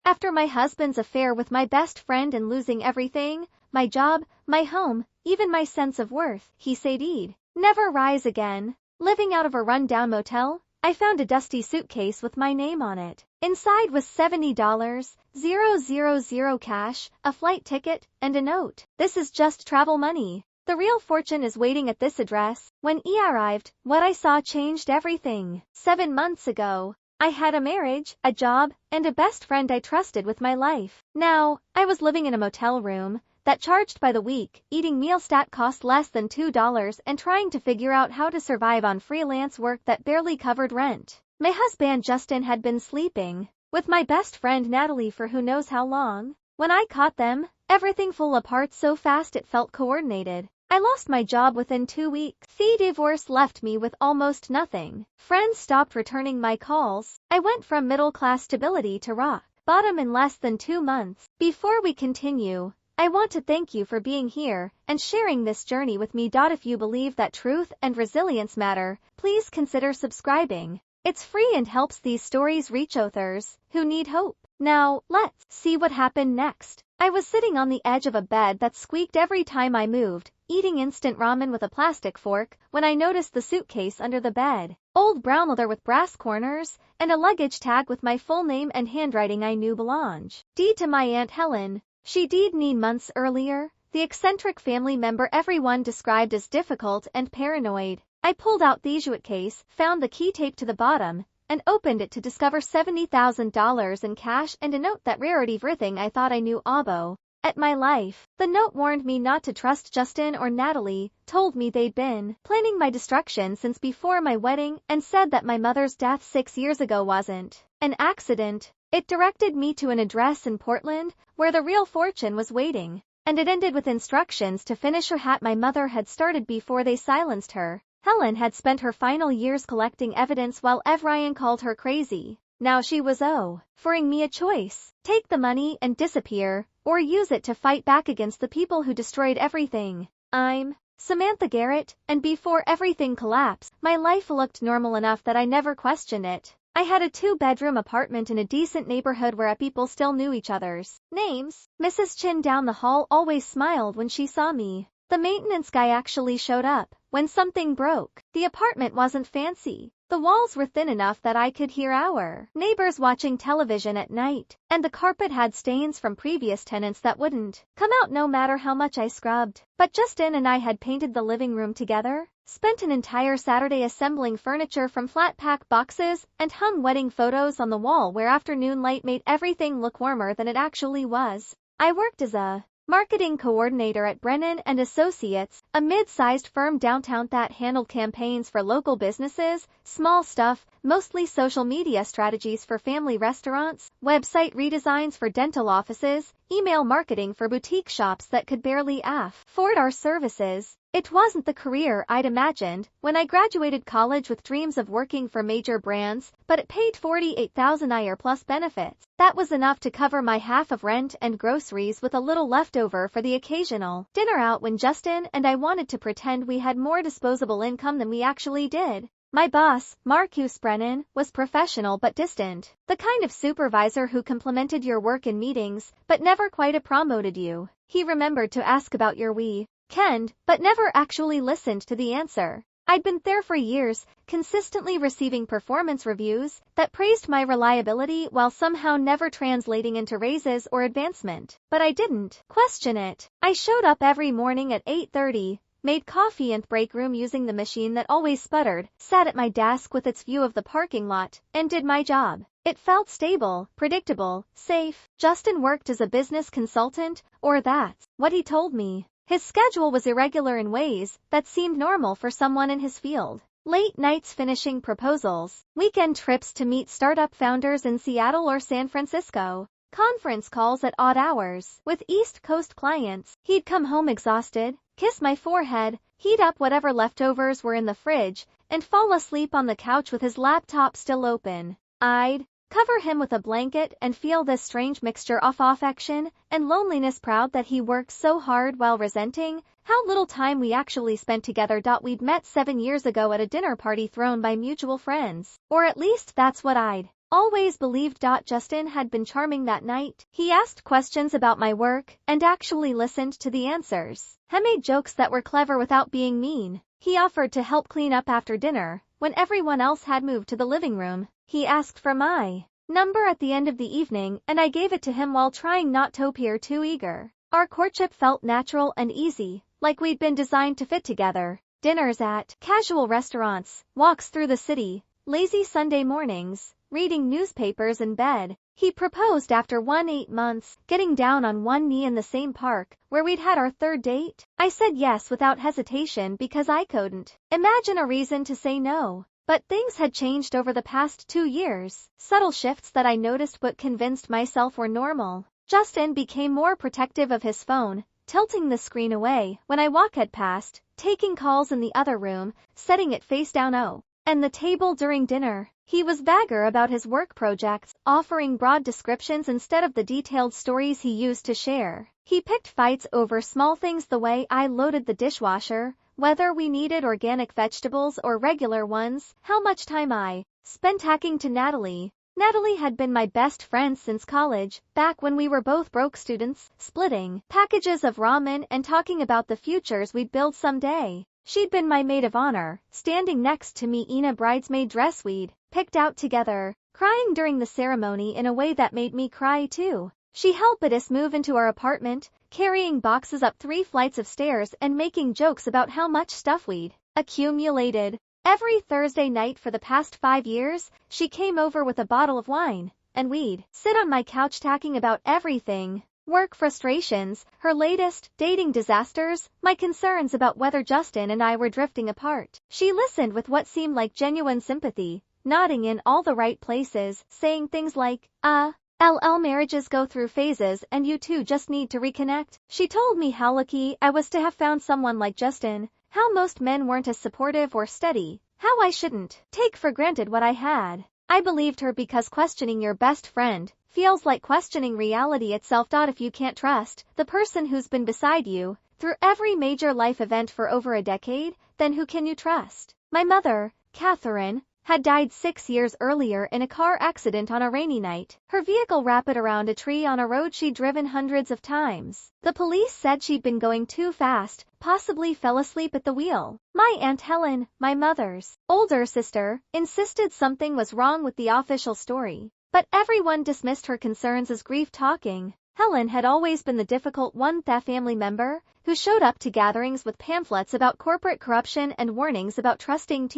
After my husband's affair with my best friend and losing everything, my job, my home, even my sense of worth, he said he'd never rise again. Living out of a run-down motel, I found a dusty suitcase with my name on it. Inside was $70,000 cash, a flight ticket, and a note. This is just travel money. The real fortune is waiting at this address. When he arrived, what I saw changed everything. 7 months ago, I had a marriage, a job, and a best friend I trusted with my life. Now, I was living in a motel room that charged by the week, eating meals that cost less than $2, and trying to figure out how to survive on freelance work that barely covered rent. My husband Justin had been sleeping with my best friend Natalie for who knows how long. When I caught them, everything fell apart so fast it felt coordinated. I lost my job within 2 weeks. The divorce left me with almost nothing. Friends stopped returning my calls. I went from middle-class stability to rock bottom in less than 2 months. Before we continue, I want to thank you for being here and sharing this journey with me. If you believe that truth and resilience matter, please consider subscribing. It's free and helps these stories reach authors who need hope. Now, let's see what happened next. I was sitting on the edge of a bed that squeaked every time I moved, eating instant ramen with a plastic fork, when I noticed the suitcase under the bed. Old brown leather with brass corners, and a luggage tag with my full name and handwriting I knew belonged to my Aunt Helen. She died 9 months earlier, the eccentric family member everyone described as difficult and paranoid. I pulled out the suitcase, found the key taped to the bottom, and opened it to discover $70,000 in cash and a note that rarity everything I thought I knew about my life. The note warned me not to trust Justin or Natalie, told me they'd been planning my destruction since before my wedding, and said that my mother's death 6 years ago wasn't an accident. It directed me to an address in Portland, where the real fortune was waiting, and it ended with instructions to finish her hat my mother had started before they silenced her. Helen had spent her final years collecting evidence while Ryan called her crazy. Now she was offering me a choice: take the money and disappear, or use it to fight back against the people who destroyed everything. I'm Samantha Garrett, and before everything collapsed, my life looked normal enough that I never questioned it. I had a 2-bedroom apartment in a decent neighborhood where people still knew each other's names. Mrs. Chin down the hall always smiled when she saw me. The maintenance guy actually showed up when something broke. The apartment wasn't fancy. The walls were thin enough that I could hear our neighbors watching television at night, and the carpet had stains from previous tenants that wouldn't come out no matter how much I scrubbed. But Justin and I had painted the living room together, spent an entire Saturday assembling furniture from flat pack boxes, and hung wedding photos on the wall where afternoon light made everything look warmer than it actually was. I worked as a marketing coordinator at Brennan and Associates, a mid-sized firm downtown that handled campaigns for local businesses, small stuff, mostly social media strategies for family restaurants, website redesigns for dental offices, email marketing for boutique shops that could barely afford our services. It wasn't the career I'd imagined when I graduated college with dreams of working for major brands, but it paid $48,000 a year plus benefits. That was enough to cover my half of rent and groceries with a little left over for the occasional dinner out when Justin and I wanted to pretend we had more disposable income than we actually did. My boss, Marcus Brennan, was professional but distant, the kind of supervisor who complimented your work in meetings, but never quite promoted you. He remembered to ask about your weekend, but never actually listened to the answer. I'd been there for years, consistently receiving performance reviews that praised my reliability while somehow never translating into raises or advancement. But I didn't question it. I showed up every morning at 8:30, made coffee in the break room using the machine that always sputtered, sat at my desk with its view of the parking lot, and did my job. It felt stable, predictable, safe. Justin worked as a business consultant, or that's what he told me. His schedule was irregular in ways that seemed normal for someone in his field. Late nights finishing proposals, weekend trips to meet startup founders in Seattle or San Francisco, conference calls at odd hours with East Coast clients. He'd come home exhausted, kiss my forehead, heat up whatever leftovers were in the fridge, and fall asleep on the couch with his laptop still open. I'd cover him with a blanket and feel this strange mixture of affection and loneliness, proud that he worked so hard while resenting how little time we actually spent together. We'd met 7 years ago at a dinner party thrown by mutual friends, or at least that's what I'd Always believed. Justin had been charming that night. He asked questions about my work and actually listened to the answers. He made jokes that were clever without being mean. He offered to help clean up after dinner when everyone else had moved to the living room. He asked for my number at the end of the evening and I gave it to him while trying not to appear too eager. Our courtship felt natural and easy, like we'd been designed to fit together. Dinners at casual restaurants, walks through the city, lazy Sunday mornings, reading newspapers in bed. He proposed after 8 months, getting down on one knee in the same park where we'd had our third date. I said yes without hesitation because I couldn't imagine a reason to say no. But things had changed over the past 2 years. Subtle shifts that I noticed but convinced myself were normal. Justin became more protective of his phone, tilting the screen away when I walked past, taking calls in the other room, setting it face down and the table during dinner. He was vaguer about his work projects, offering broad descriptions instead of the detailed stories he used to share. He picked fights over small things, the way I loaded the dishwasher, whether we needed organic vegetables or regular ones, how much time I spent talking to Natalie. Natalie had been my best friend since college, back when we were both broke students, splitting packages of ramen and talking about the futures we'd build someday. She'd been my maid of honor, standing next to me in a bridesmaid dress we'd picked out together, crying during the ceremony in a way that made me cry too. She helped us move into our apartment, carrying boxes up 3 flights of stairs and making jokes about how much stuff we'd accumulated. Every Thursday night for the past 5 years, she came over with a bottle of wine, and we'd sit on my couch talking about everything. Work frustrations, her latest dating disasters, my concerns about whether Justin and I were drifting apart. She listened with what seemed like genuine sympathy, nodding in all the right places, saying things like, LL marriages go through phases and you two just need to reconnect. She told me how lucky I was to have found someone like Justin, how most men weren't as supportive or steady, how I shouldn't take for granted what I had. I believed her because questioning your best friend feels like questioning reality itself. If you can't trust the person who's been beside you through every major life event for over a decade, then who can you trust? My mother, Catherine, had died 6 years earlier in a car accident on a rainy night. Her vehicle wrapped around a tree on a road she'd driven hundreds of times. The police said she'd been going too fast, possibly fell asleep at the wheel. My Aunt Helen, my mother's older sister, insisted something was wrong with the official story. But everyone dismissed her concerns as grief talking. Helen had always been the difficult one, the family member who showed up to gatherings with pamphlets about corporate corruption and warnings about trusting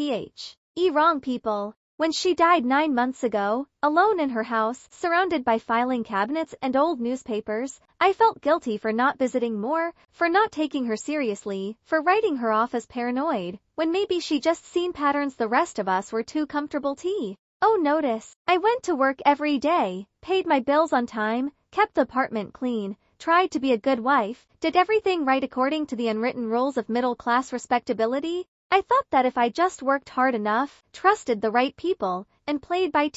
wrong people. When she died 9 months ago, alone in her house, surrounded by filing cabinets and old newspapers, I felt guilty for not visiting more, for not taking her seriously, for writing her off as paranoid, when maybe she just seen patterns the rest of us were too comfortable to notice. I went to work every day, paid my bills on time, kept the apartment clean, tried to be a good wife, did everything right according to the unwritten rules of middle-class respectability. I thought that if I just worked hard enough, trusted the right people, and played by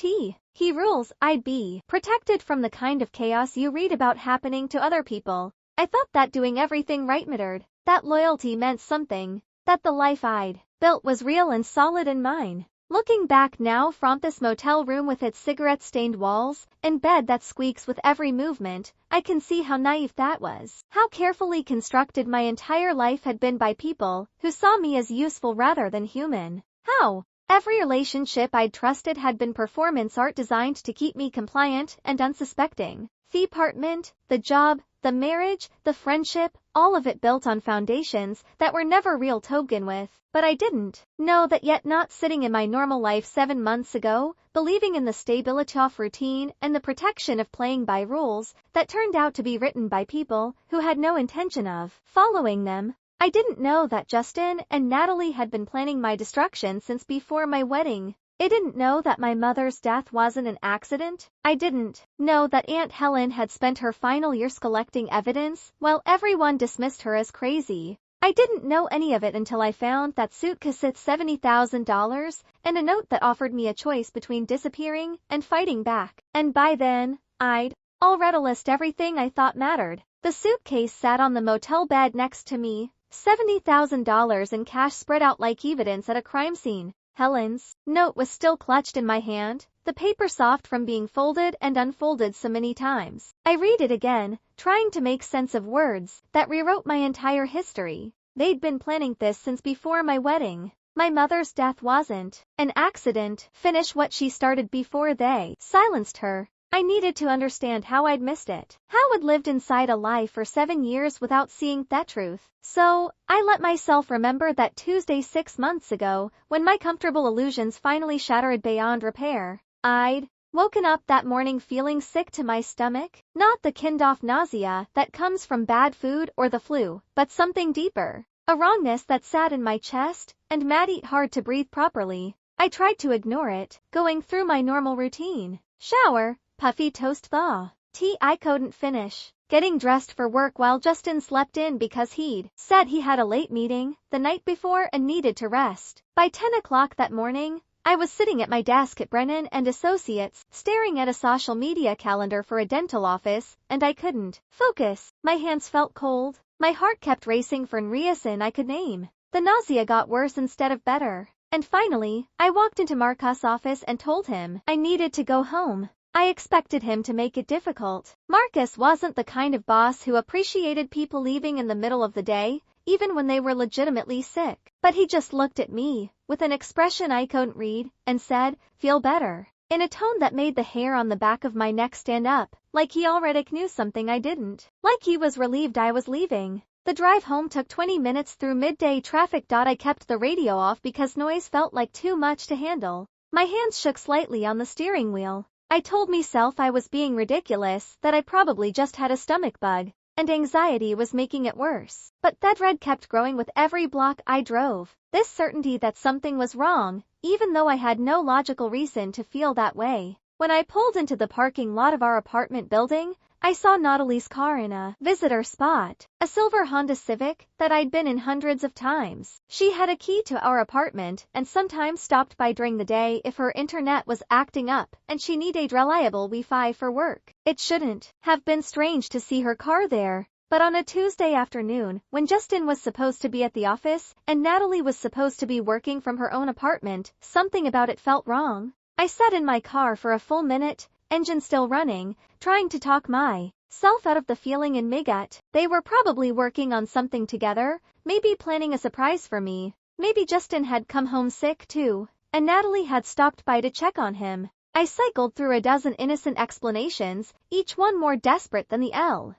he rules, I'd be protected from the kind of chaos you read about happening to other people. I thought that doing everything right mattered, that loyalty meant something, that the life I'd built was real and solid and mine. Looking back now from this motel room with its cigarette-stained walls and bed that squeaks with every movement, I can see how naive that was. How carefully constructed my entire life had been by people who saw me as useful rather than human. How every relationship I'd trusted had been performance art designed to keep me compliant and unsuspecting. The apartment, the job, the marriage, the friendship, all of it built on foundations that were never real to begin with. But I didn't know that yet, not sitting in my normal life 7 months ago, believing in the stability of routine and the protection of playing by rules that turned out to be written by people who had no intention of following them. I didn't know that Justin and Natalie had been planning my destruction since before my wedding. I didn't know that my mother's death wasn't an accident. I didn't know that Aunt Helen had spent her final years collecting evidence while everyone dismissed her as crazy. I didn't know any of it until I found that suitcase at $70,000 and a note that offered me a choice between disappearing and fighting back. And by then, I'd already lost everything I thought mattered. The suitcase sat on the motel bed next to me, $70,000 in cash spread out like evidence at a crime scene. Helen's note was still clutched in my hand, the paper soft from being folded and unfolded so many times. I read it again, trying to make sense of words that rewrote my entire history. They'd been planning this since before my wedding. My mother's death wasn't an accident. Finish what she started before they silenced her. I needed to understand how I'd missed it. How I'd lived inside a lie for 7 years without seeing that truth. So, I let myself remember that Tuesday 6 months ago, when my comfortable illusions finally shattered beyond repair. I'd woken up that morning feeling sick to my stomach. Not the kind-of nausea that comes from bad food or the flu, but something deeper. A wrongness that sat in my chest and made it hard to breathe properly. I tried to ignore it, going through my normal routine. Shower, puffy toast thaw. Tea I couldn't finish. Getting dressed for work while Justin slept in because he'd said he had a late meeting the night before and needed to rest. By 10 o'clock that morning, I was sitting at my desk at Brennan and Associates, staring at a social media calendar for a dental office, and I couldn't focus. My hands felt cold. My heart kept racing for no reason I could name. The nausea got worse instead of better. And finally, I walked into Marcus' office and told him I needed to go home. I expected him to make it difficult. Marcus wasn't the kind of boss who appreciated people leaving in the middle of the day, even when they were legitimately sick. But he just looked at me, with an expression I couldn't read, and said, "Feel better," in a tone that made the hair on the back of my neck stand up, like he already knew something I didn't. Like he was relieved I was leaving. The drive home took 20 minutes through midday traffic. I kept the radio off because noise felt like too much to handle. My hands shook slightly on the steering wheel. I told myself I was being ridiculous, that I probably just had a stomach bug, and anxiety was making it worse. But that dread kept growing with every block I drove. This certainty that something was wrong, even though I had no logical reason to feel that way. When I pulled into the parking lot of our apartment building, I saw Natalie's car in a visitor spot, a silver Honda Civic that I'd been in hundreds of times. She had a key to our apartment and sometimes stopped by during the day if her internet was acting up and she needed reliable Wi-Fi for work. It shouldn't have been strange to see her car there. But on a Tuesday afternoon, when Justin was supposed to be at the office and Natalie was supposed to be working from her own apartment, something about it felt wrong. I sat in my car for a full minute, engine still running, trying to talk myself out of the feeling in my gut. They were probably working on something together, maybe planning a surprise for me. Maybe Justin had come home sick too, and Natalie had stopped by to check on him. I cycled through a dozen innocent explanations, each one more desperate than the else.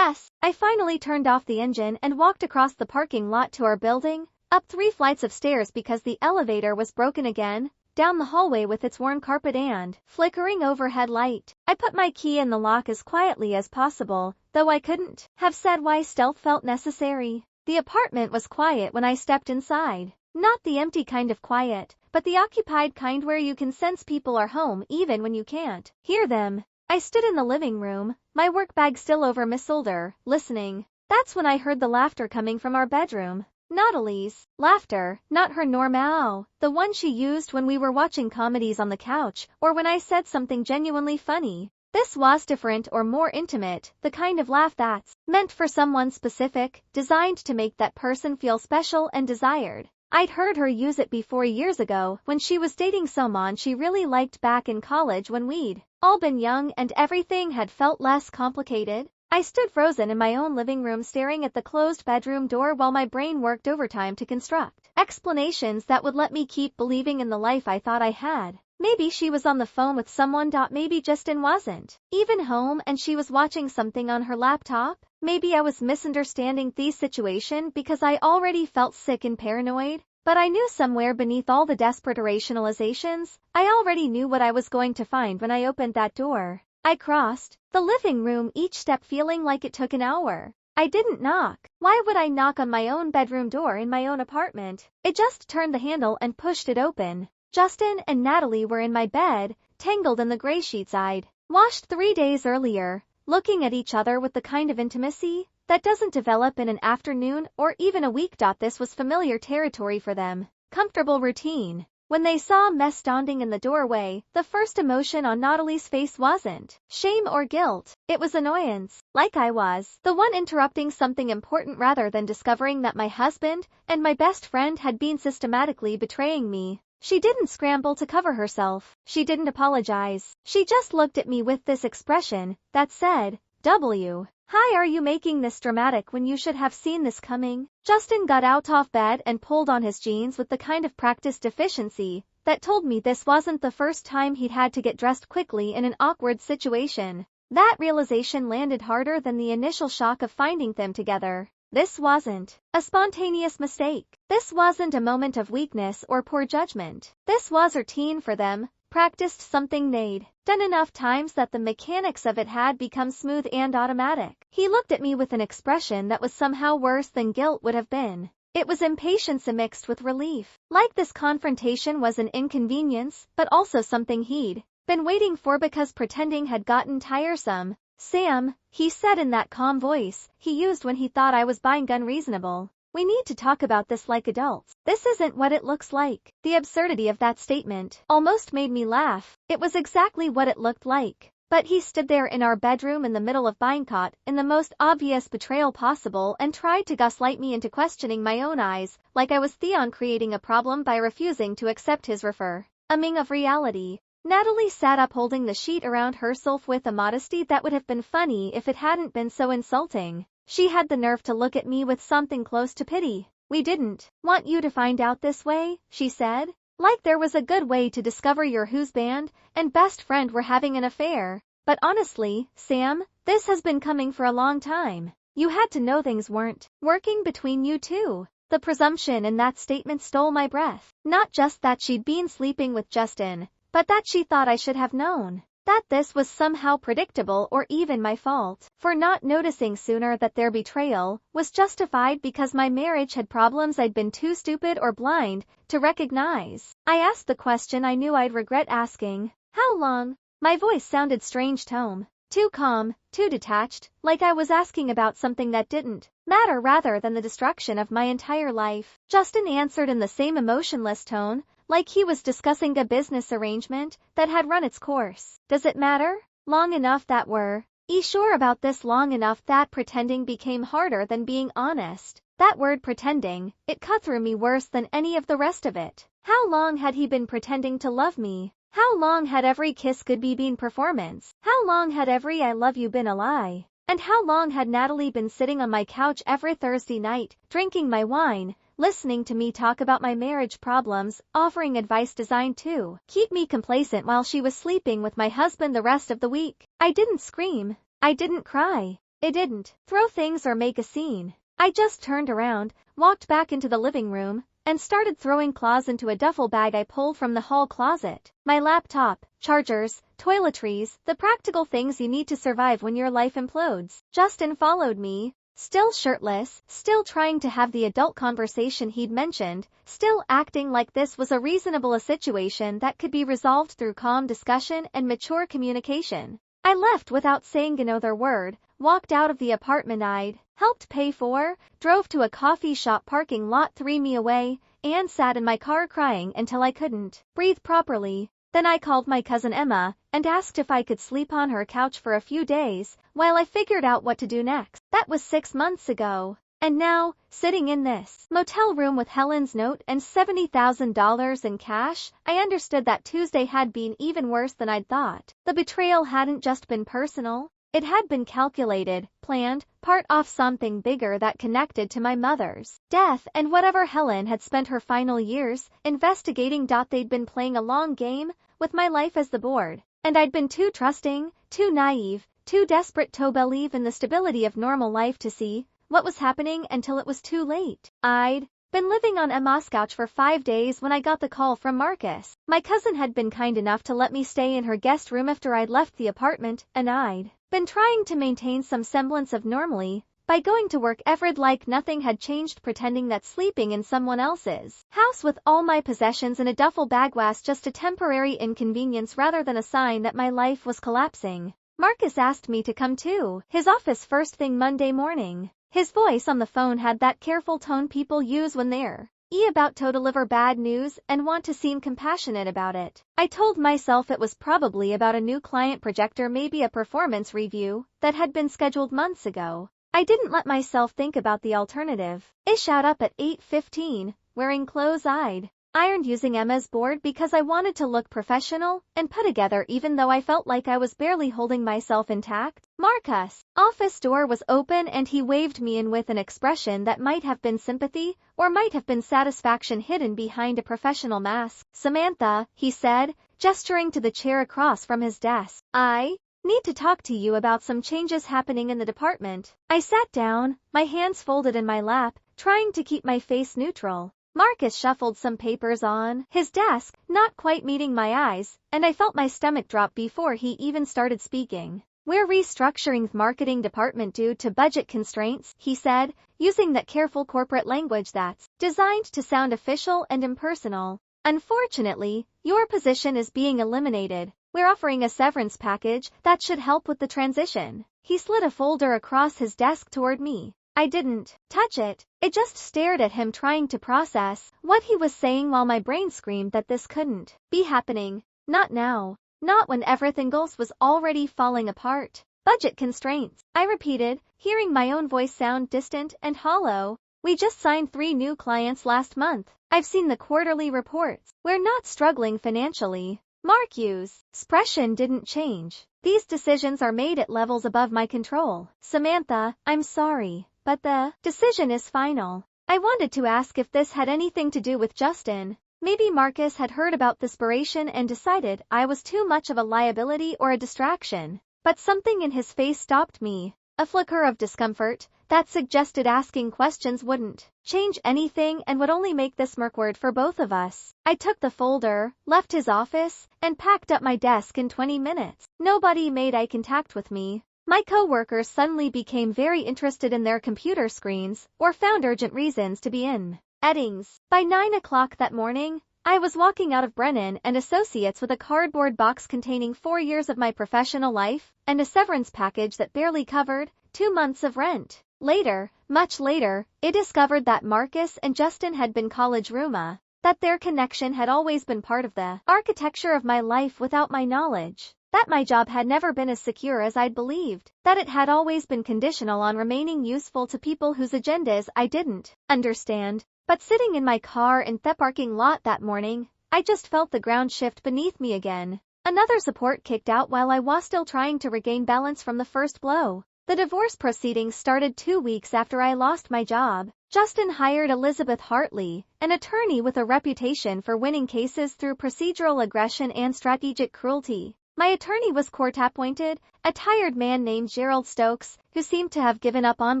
I finally turned off the engine and walked across the parking lot to our building, up 3 flights of stairs because the elevator was broken again, down the hallway with its worn carpet and flickering overhead light. I put my key in the lock as quietly as possible, though I couldn't have said why stealth felt necessary. The apartment was quiet when I stepped inside. Not the empty kind of quiet, but the occupied kind where you can sense people are home even when you can't hear them. I stood in the living room, my work bag still over my shoulder, listening. That's when I heard the laughter coming from our bedroom. Natalie's laughter, not her normal, the one she used when we were watching comedies on the couch, or when I said something genuinely funny. This was different or more intimate, the kind of laugh that's meant for someone specific, designed to make that person feel special and desired. I'd heard her use it before years ago, when she was dating someone she really liked back in college when we'd all been young and everything had felt less complicated. I stood frozen in my own living room staring at the closed bedroom door while my brain worked overtime to construct explanations that would let me keep believing in the life I thought I had. Maybe she was on the phone with someone. Maybe Justin wasn't even home and she was watching something on her laptop. Maybe I was misunderstanding the situation because I already felt sick and paranoid. But I knew somewhere beneath all the desperate rationalizations, I already knew what I was going to find when I opened that door. I crossed the living room, each step feeling like it took an hour. I didn't knock. Why would I knock on my own bedroom door in my own apartment? I just turned the handle and pushed it open. Justin and Natalie were in my bed, tangled in the gray sheets I'd washed 3 days earlier, looking at each other with the kind of intimacy that doesn't develop in an afternoon or even a week. This was familiar territory for them, comfortable routine. When they saw me standing in the doorway, the first emotion on Natalie's face wasn't shame or guilt. It was annoyance, like I was the one interrupting something important rather than discovering that my husband and my best friend had been systematically betraying me. She didn't scramble to cover herself. She didn't apologize. She just looked at me with this expression that said, Hi, are you making this dramatic when you should have seen this coming? Justin got out of bed and pulled on his jeans with the kind of practice deficiency that told me this wasn't the first time he'd had to get dressed quickly in an awkward situation. That realization landed harder than the initial shock of finding them together. This wasn't a spontaneous mistake. This wasn't a moment of weakness or poor judgment. This was routine for them, practiced something they'd done enough times that the mechanics of it had become smooth and automatic. He looked at me with an expression that was somehow worse than guilt would have been. It was impatience mixed with relief. Like this confrontation was an inconvenience, but also something he'd been waiting for because pretending had gotten tiresome. Sam, he said in that calm voice he used when he thought I was being unreasonable. We need to talk about this like adults. This isn't what it looks like. The absurdity of that statement almost made me laugh. It was exactly what it looked like. But he stood there in our bedroom in the middle of being caught in the most obvious betrayal possible and tried to gaslight me into questioning my own eyes, like I was Theon creating a problem by refusing to accept his affirming of reality. Natalie sat up holding the sheet around herself with a modesty that would have been funny if it hadn't been so insulting. She had the nerve to look at me with something close to pity. We didn't want you to find out this way, she said. Like there was a good way to discover your husband and best friend were having an affair. But honestly, Sam, this has been coming for a long time. You had to know things weren't working between you two. The presumption in that statement stole my breath. Not just that she'd been sleeping with Justin, but that she thought I should have known. That this was somehow predictable or even my fault for not noticing sooner that their betrayal was justified because my marriage had problems I'd been too stupid or blind to recognize. I asked the question I knew I'd regret asking. How long? My voice sounded strange tone. Too calm, too detached, like I was asking about something that didn't matter rather than the destruction of my entire life. Justin answered in the same emotionless tone, like he was discussing a business arrangement that had run its course. Does it matter? Long enough that we're sure about this, long enough that pretending became harder than being honest. That word pretending, it cut through me worse than any of the rest of it. How long had he been pretending to love me? How long had every kiss could be been performance? How long had every I love you been a lie? And how long had Natalie been sitting on my couch every Thursday night, drinking my wine, listening to me talk about my marriage problems, offering advice designed to keep me complacent while she was sleeping with my husband the rest of the week? I didn't scream. I didn't cry. I didn't throw things or make a scene. I just turned around, walked back into the living room, and started throwing clothes into a duffel bag I pulled from the hall closet. My laptop, chargers, toiletries, the practical things you need to survive when your life implodes. Justin followed me, still shirtless, still trying to have the adult conversation he'd mentioned, still acting like this was a reasonable situation that could be resolved through calm discussion and mature communication. I left without saying another word, walked out of the apartment I'd helped pay for, drove to a coffee shop parking lot 3 mi away, and sat in my car crying until I couldn't breathe properly. Then I called my cousin Emma and asked if I could sleep on her couch for a few days while I figured out what to do next. That was 6 months ago. And now, sitting in this motel room with Helen's note and $70,000 in cash, I understood that Tuesday had been even worse than I'd thought. The betrayal hadn't just been personal. It had been calculated, planned, part of something bigger that connected to my mother's death and whatever Helen had spent her final years investigating. They'd been playing a long game with my life as the board, and I'd been too trusting, too naive, too desperate to believe in the stability of normal life to see what was happening until it was too late. I'd been living on Emma's couch for 5 days when I got the call from Marcus. My cousin had been kind enough to let me stay in her guest room after I'd left the apartment, and I'd been trying to maintain some semblance of normalcy by going to work like nothing had changed, pretending that sleeping in someone else's house with all my possessions in a duffel bag was just a temporary inconvenience rather than a sign that my life was collapsing. Marcus asked me to come to his office first thing Monday morning. His voice on the phone had that careful tone people use when they're about to deliver bad news and want to seem compassionate about it. I told myself it was probably about a new client projector, maybe a performance review that had been scheduled months ago. I didn't let myself think about the alternative. I showed up at 8:15, wearing clothes I'd ironed using Emma's board because I wanted to look professional, and put together even though I felt like I was barely holding myself intact. Marcus' office door was open and he waved me in with an expression that might have been sympathy, or might have been satisfaction hidden behind a professional mask. "Samantha," he said, gesturing to the chair across from his desk. "I need to talk to you about some changes happening in the department." I sat down, my hands folded in my lap, trying to keep my face neutral. Marcus shuffled some papers on his desk, not quite meeting my eyes, and I felt my stomach drop before he even started speaking. "We're restructuring the marketing department due to budget constraints," he said, using that careful corporate language that's designed to sound official and impersonal. "Unfortunately, your position is being eliminated. We're offering a severance package that should help with the transition." He slid a folder across his desk toward me. I didn't touch it. I just stared at him, trying to process what he was saying while my brain screamed that this couldn't be happening. Not now. Not when everything else was already falling apart. "Budget constraints," I repeated, hearing my own voice sound distant and hollow. "We just signed 3 new clients last month. I've seen the quarterly reports. We're not struggling financially." Marcus' expression didn't change. "These decisions are made at levels above my control. Samantha, I'm sorry, but the decision is final." I wanted to ask if this had anything to do with Justin. Maybe Marcus had heard about the separation and decided I was too much of a liability or a distraction. But something in his face stopped me. A flicker of discomfort that suggested asking questions wouldn't change anything and would only make this murkward for both of us. I took the folder, left his office, and packed up my desk in 20 minutes. Nobody made eye contact with me. My co-workers suddenly became very interested in their computer screens, or found urgent reasons to be in meetings. By 9 o'clock that morning, I was walking out of Brennan and Associates with a cardboard box containing 4 years of my professional life, and a severance package that barely covered 2 months of rent. Later, much later, I discovered that Marcus and Justin had been college roommates, that their connection had always been part of the architecture of my life without my knowledge, that my job had never been as secure as I'd believed, that it had always been conditional on remaining useful to people whose agendas I didn't understand. But sitting in my car in the parking lot that morning, I just felt the ground shift beneath me again. Another support kicked out while I was still trying to regain balance from the first blow. The divorce proceedings started 2 weeks after I lost my job. Justin hired Elizabeth Hartley, an attorney with a reputation for winning cases through procedural aggression and strategic cruelty. My attorney was court-appointed, a tired man named Gerald Stokes, who seemed to have given up on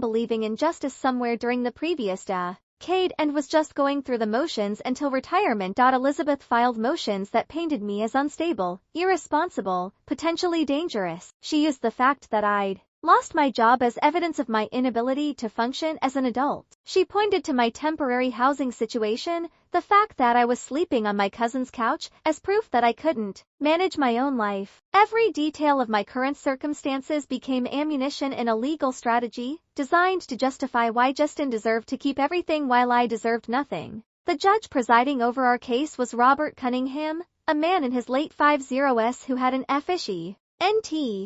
believing in justice somewhere during the previous decade and was just going through the motions until retirement. Elizabeth filed motions that painted me as unstable, irresponsible, potentially dangerous. She used the fact that I'd lost my job as evidence of my inability to function as an adult. She pointed to my temporary housing situation, the fact that I was sleeping on my cousin's couch, as proof that I couldn't manage my own life. Every detail of my current circumstances became ammunition in a legal strategy designed to justify why Justin deserved to keep everything while I deserved nothing. The judge presiding over our case was Robert Cunningham, a man in his late 50s who had an efficient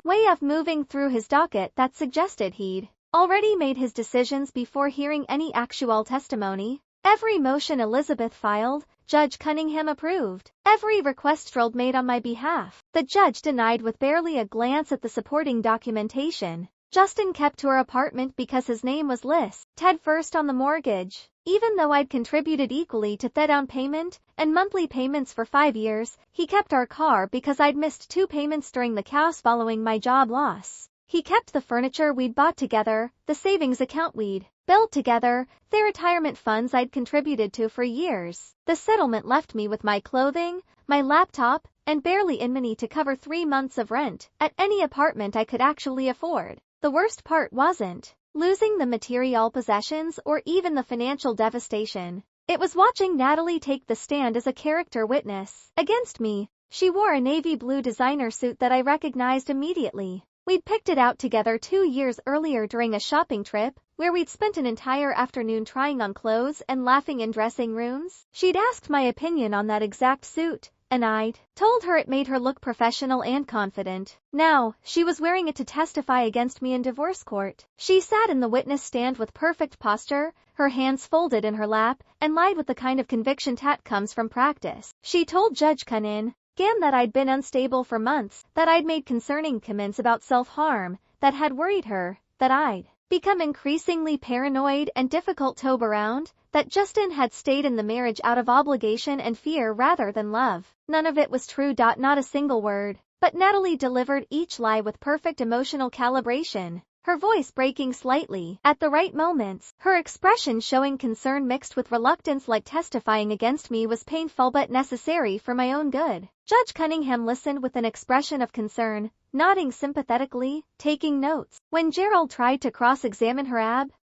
way of moving through his docket that suggested he'd already made his decisions before hearing any actual testimony. Every motion Elizabeth filed, Judge Cunningham approved. Every request Gerald made on my behalf, the judge denied with barely a glance at the supporting documentation. Justin kept to our apartment because his name was listed first on the mortgage. Even though I'd contributed equally to the down payment and monthly payments for 5 years, he kept our car because I'd missed 2 payments during the chaos following my job loss. He kept the furniture we'd bought together, the savings account we'd built together, the retirement funds I'd contributed to for years. The settlement left me with my clothing, my laptop, and barely enough money to cover 3 months of rent at any apartment I could actually afford. The worst part wasn't losing the material possessions or even the financial devastation. It was watching Natalie take the stand as a character witness against me. She wore a navy blue designer suit that I recognized immediately. We'd picked it out together 2 years earlier during a shopping trip, where we'd spent an entire afternoon trying on clothes and laughing in dressing rooms. She'd asked my opinion on that exact suit, and I'd told her it made her look professional and confident. Now, she was wearing it to testify against me in divorce court. She sat in the witness stand with perfect posture, her hands folded in her lap, and lied with the kind of conviction that comes from practice. She told Judge Cunningham that I'd been unstable for months, that I'd made concerning comments about self-harm, that had worried her, that I'd become increasingly paranoid and difficult to be around, that Justin had stayed in the marriage out of obligation and fear rather than love. None of it was true. Not a single word. But Natalie delivered each lie with perfect emotional calibration, her voice breaking slightly at the right moments, her expression showing concern mixed with reluctance, like testifying against me was painful but necessary for my own good. Judge Cunningham listened with an expression of concern, nodding sympathetically, taking notes. When Gerald tried to cross-examine her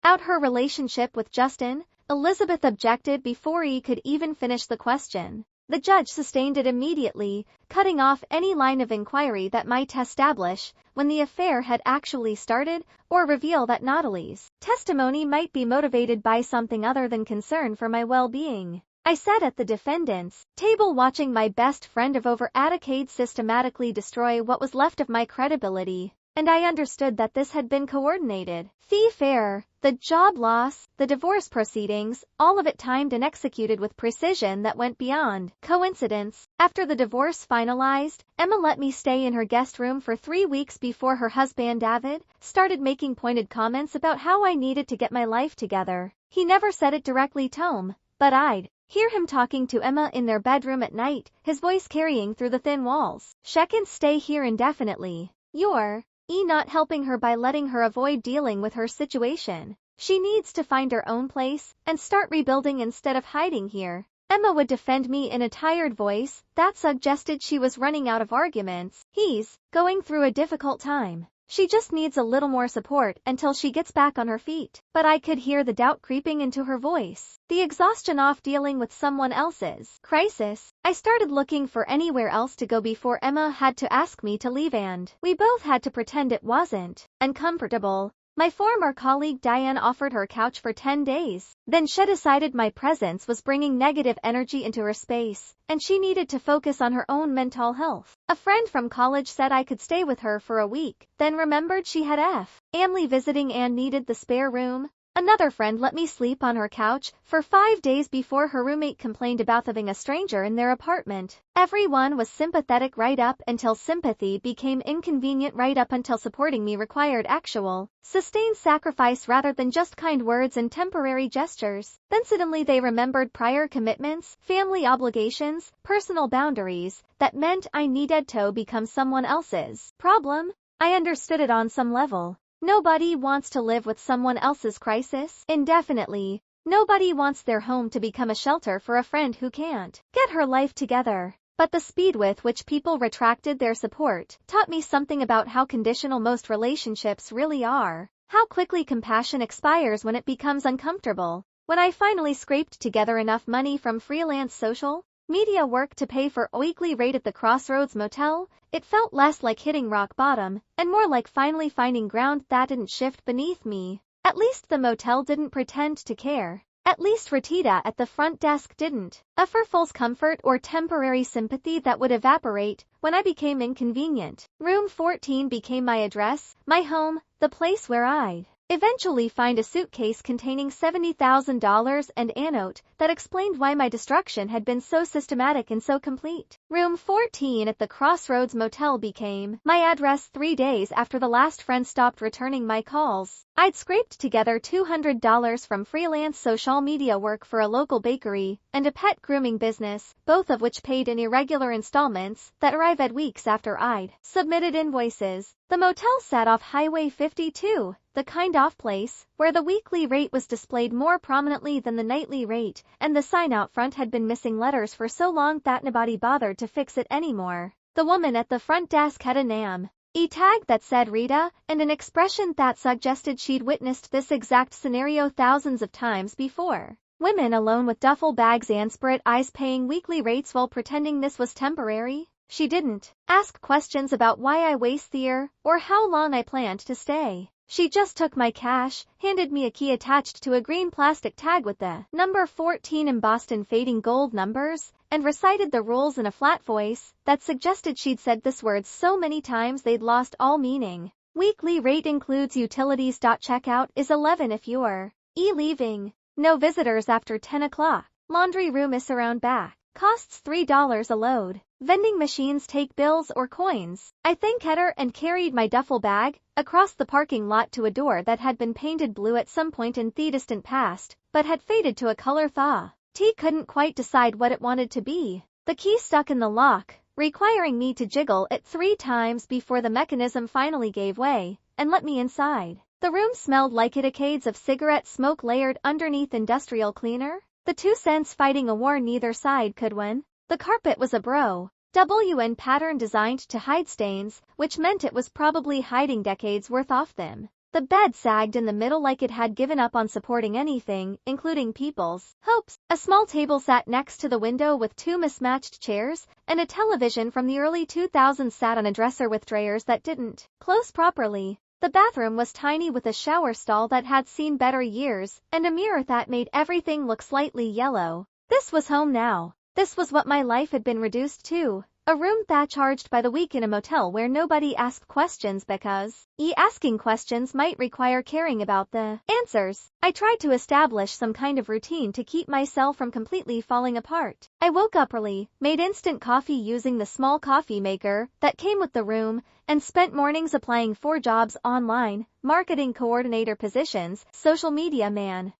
about her relationship with Justin, Elizabeth objected before he could even finish the question. The judge sustained it immediately, cutting off any line of inquiry that might establish when the affair had actually started or reveal that Natalie's testimony might be motivated by something other than concern for my well-being. I sat at the defendant's table watching my best friend of over a decade systematically destroy what was left of my credibility, and I understood that this had been coordinated. Thief error, the job loss, the divorce proceedings, all of it timed and executed with precision that went beyond coincidence. After the divorce finalized, Emma let me stay in her guest room for 3 weeks before her husband David started making pointed comments about how I needed to get my life together. He never said it directly to me, but I'd hear him talking to Emma in their bedroom at night, his voice carrying through the thin walls. She can't stay here indefinitely. You're not helping her by letting her avoid dealing with her situation. She needs to find her own place and start rebuilding instead of hiding here. Emma would defend me in a tired voice that suggested she was running out of arguments. He's going through a difficult time. She just needs a little more support until she gets back on her feet. But I could hear the doubt creeping into her voice, the exhaustion of dealing with someone else's crisis. I started looking for anywhere else to go before Emma had to ask me to leave, and we both had to pretend it wasn't uncomfortable. My former colleague Diane offered her couch for 10 days. Then she decided my presence was bringing negative energy into her space, and she needed to focus on her own mental health. A friend from college said I could stay with her for a week, then remembered she had a family visiting and needed the spare room. Another friend let me sleep on her couch for 5 days before her roommate complained about having a stranger in their apartment. Everyone was sympathetic right up until sympathy became inconvenient, right up until supporting me required actual, sustained sacrifice rather than just kind words and temporary gestures. Then suddenly they remembered prior commitments, family obligations, personal boundaries, that meant I needed to become someone else's problem. I understood it on some level. Nobody wants to live with someone else's crisis indefinitely. Nobody wants their home to become a shelter for a friend who can't get her life together. But the speed with which people retracted their support taught me something about how conditional most relationships really are. How quickly compassion expires when it becomes uncomfortable. When I finally scraped together enough money from freelance social media work to pay for a weekly rate at the Crossroads Motel, it felt less like hitting rock bottom, and more like finally finding ground that didn't shift beneath me. At least the motel didn't pretend to care. At least Ratita at the front desk didn't offer false comfort or temporary sympathy that would evaporate when I became inconvenient. Room 14 became my address, my home, the place where I'd eventually find a suitcase containing $70,000 and a note that explained why my destruction had been so systematic and so complete. Room 14 at the Crossroads Motel became my address 3 days after the last friend stopped returning my calls. I'd scraped together $200 from freelance social media work for a local bakery and a pet grooming business, both of which paid in irregular installments that arrived weeks after I'd submitted invoices. The motel sat off Highway 52, the kind of place where the weekly rate was displayed more prominently than the nightly rate, and the sign out front had been missing letters for so long that nobody bothered to fix it anymore. The woman at the front desk had a name tag that said Rita, and an expression that suggested she'd witnessed this exact scenario thousands of times before. Women alone with duffel bags and spirit eyes paying weekly rates while pretending this was temporary. She didn't ask questions about why I waste the year or how long I planned to stay. She just took my cash, handed me a key attached to a green plastic tag with the number 14 embossed in fading gold numbers, and recited the rules in a flat voice that suggested she'd said this word so many times they'd lost all meaning. Weekly rate includes utilities. Checkout is 11 if you're leaving. No visitors after 10 o'clock. Laundry room is around back. Costs $3 a load. Vending machines take bills or coins. I thanked her and carried my duffel bag across the parking lot to a door that had been painted blue at some point in the distant past, but had faded to a color thaw. T couldn't quite decide what it wanted to be. The key stuck in the lock, requiring me to jiggle it 3 times before the mechanism finally gave way and let me inside. The room smelled like decades of cigarette smoke layered underneath industrial cleaner. The 2 cents fighting a war neither side could win. The carpet was a WN pattern designed to hide stains, which meant it was probably hiding decades worth off them. The bed sagged in the middle like it had given up on supporting anything, including people's hopes. A small table sat next to the window with 2 mismatched chairs, and a television from the early 2000s sat on a dresser with drawers that didn't close properly. The bathroom was tiny with a shower stall that had seen better years, and a mirror that made everything look slightly yellow. This was home now. This was what my life had been reduced to. A room that charged by the week in a motel where nobody asked questions because asking questions might require caring about the answers. I tried to establish some kind of routine to keep myself from completely falling apart. I woke up early, made instant coffee using the small coffee maker that came with the room, and spent mornings applying for jobs online, marketing coordinator positions, social media manager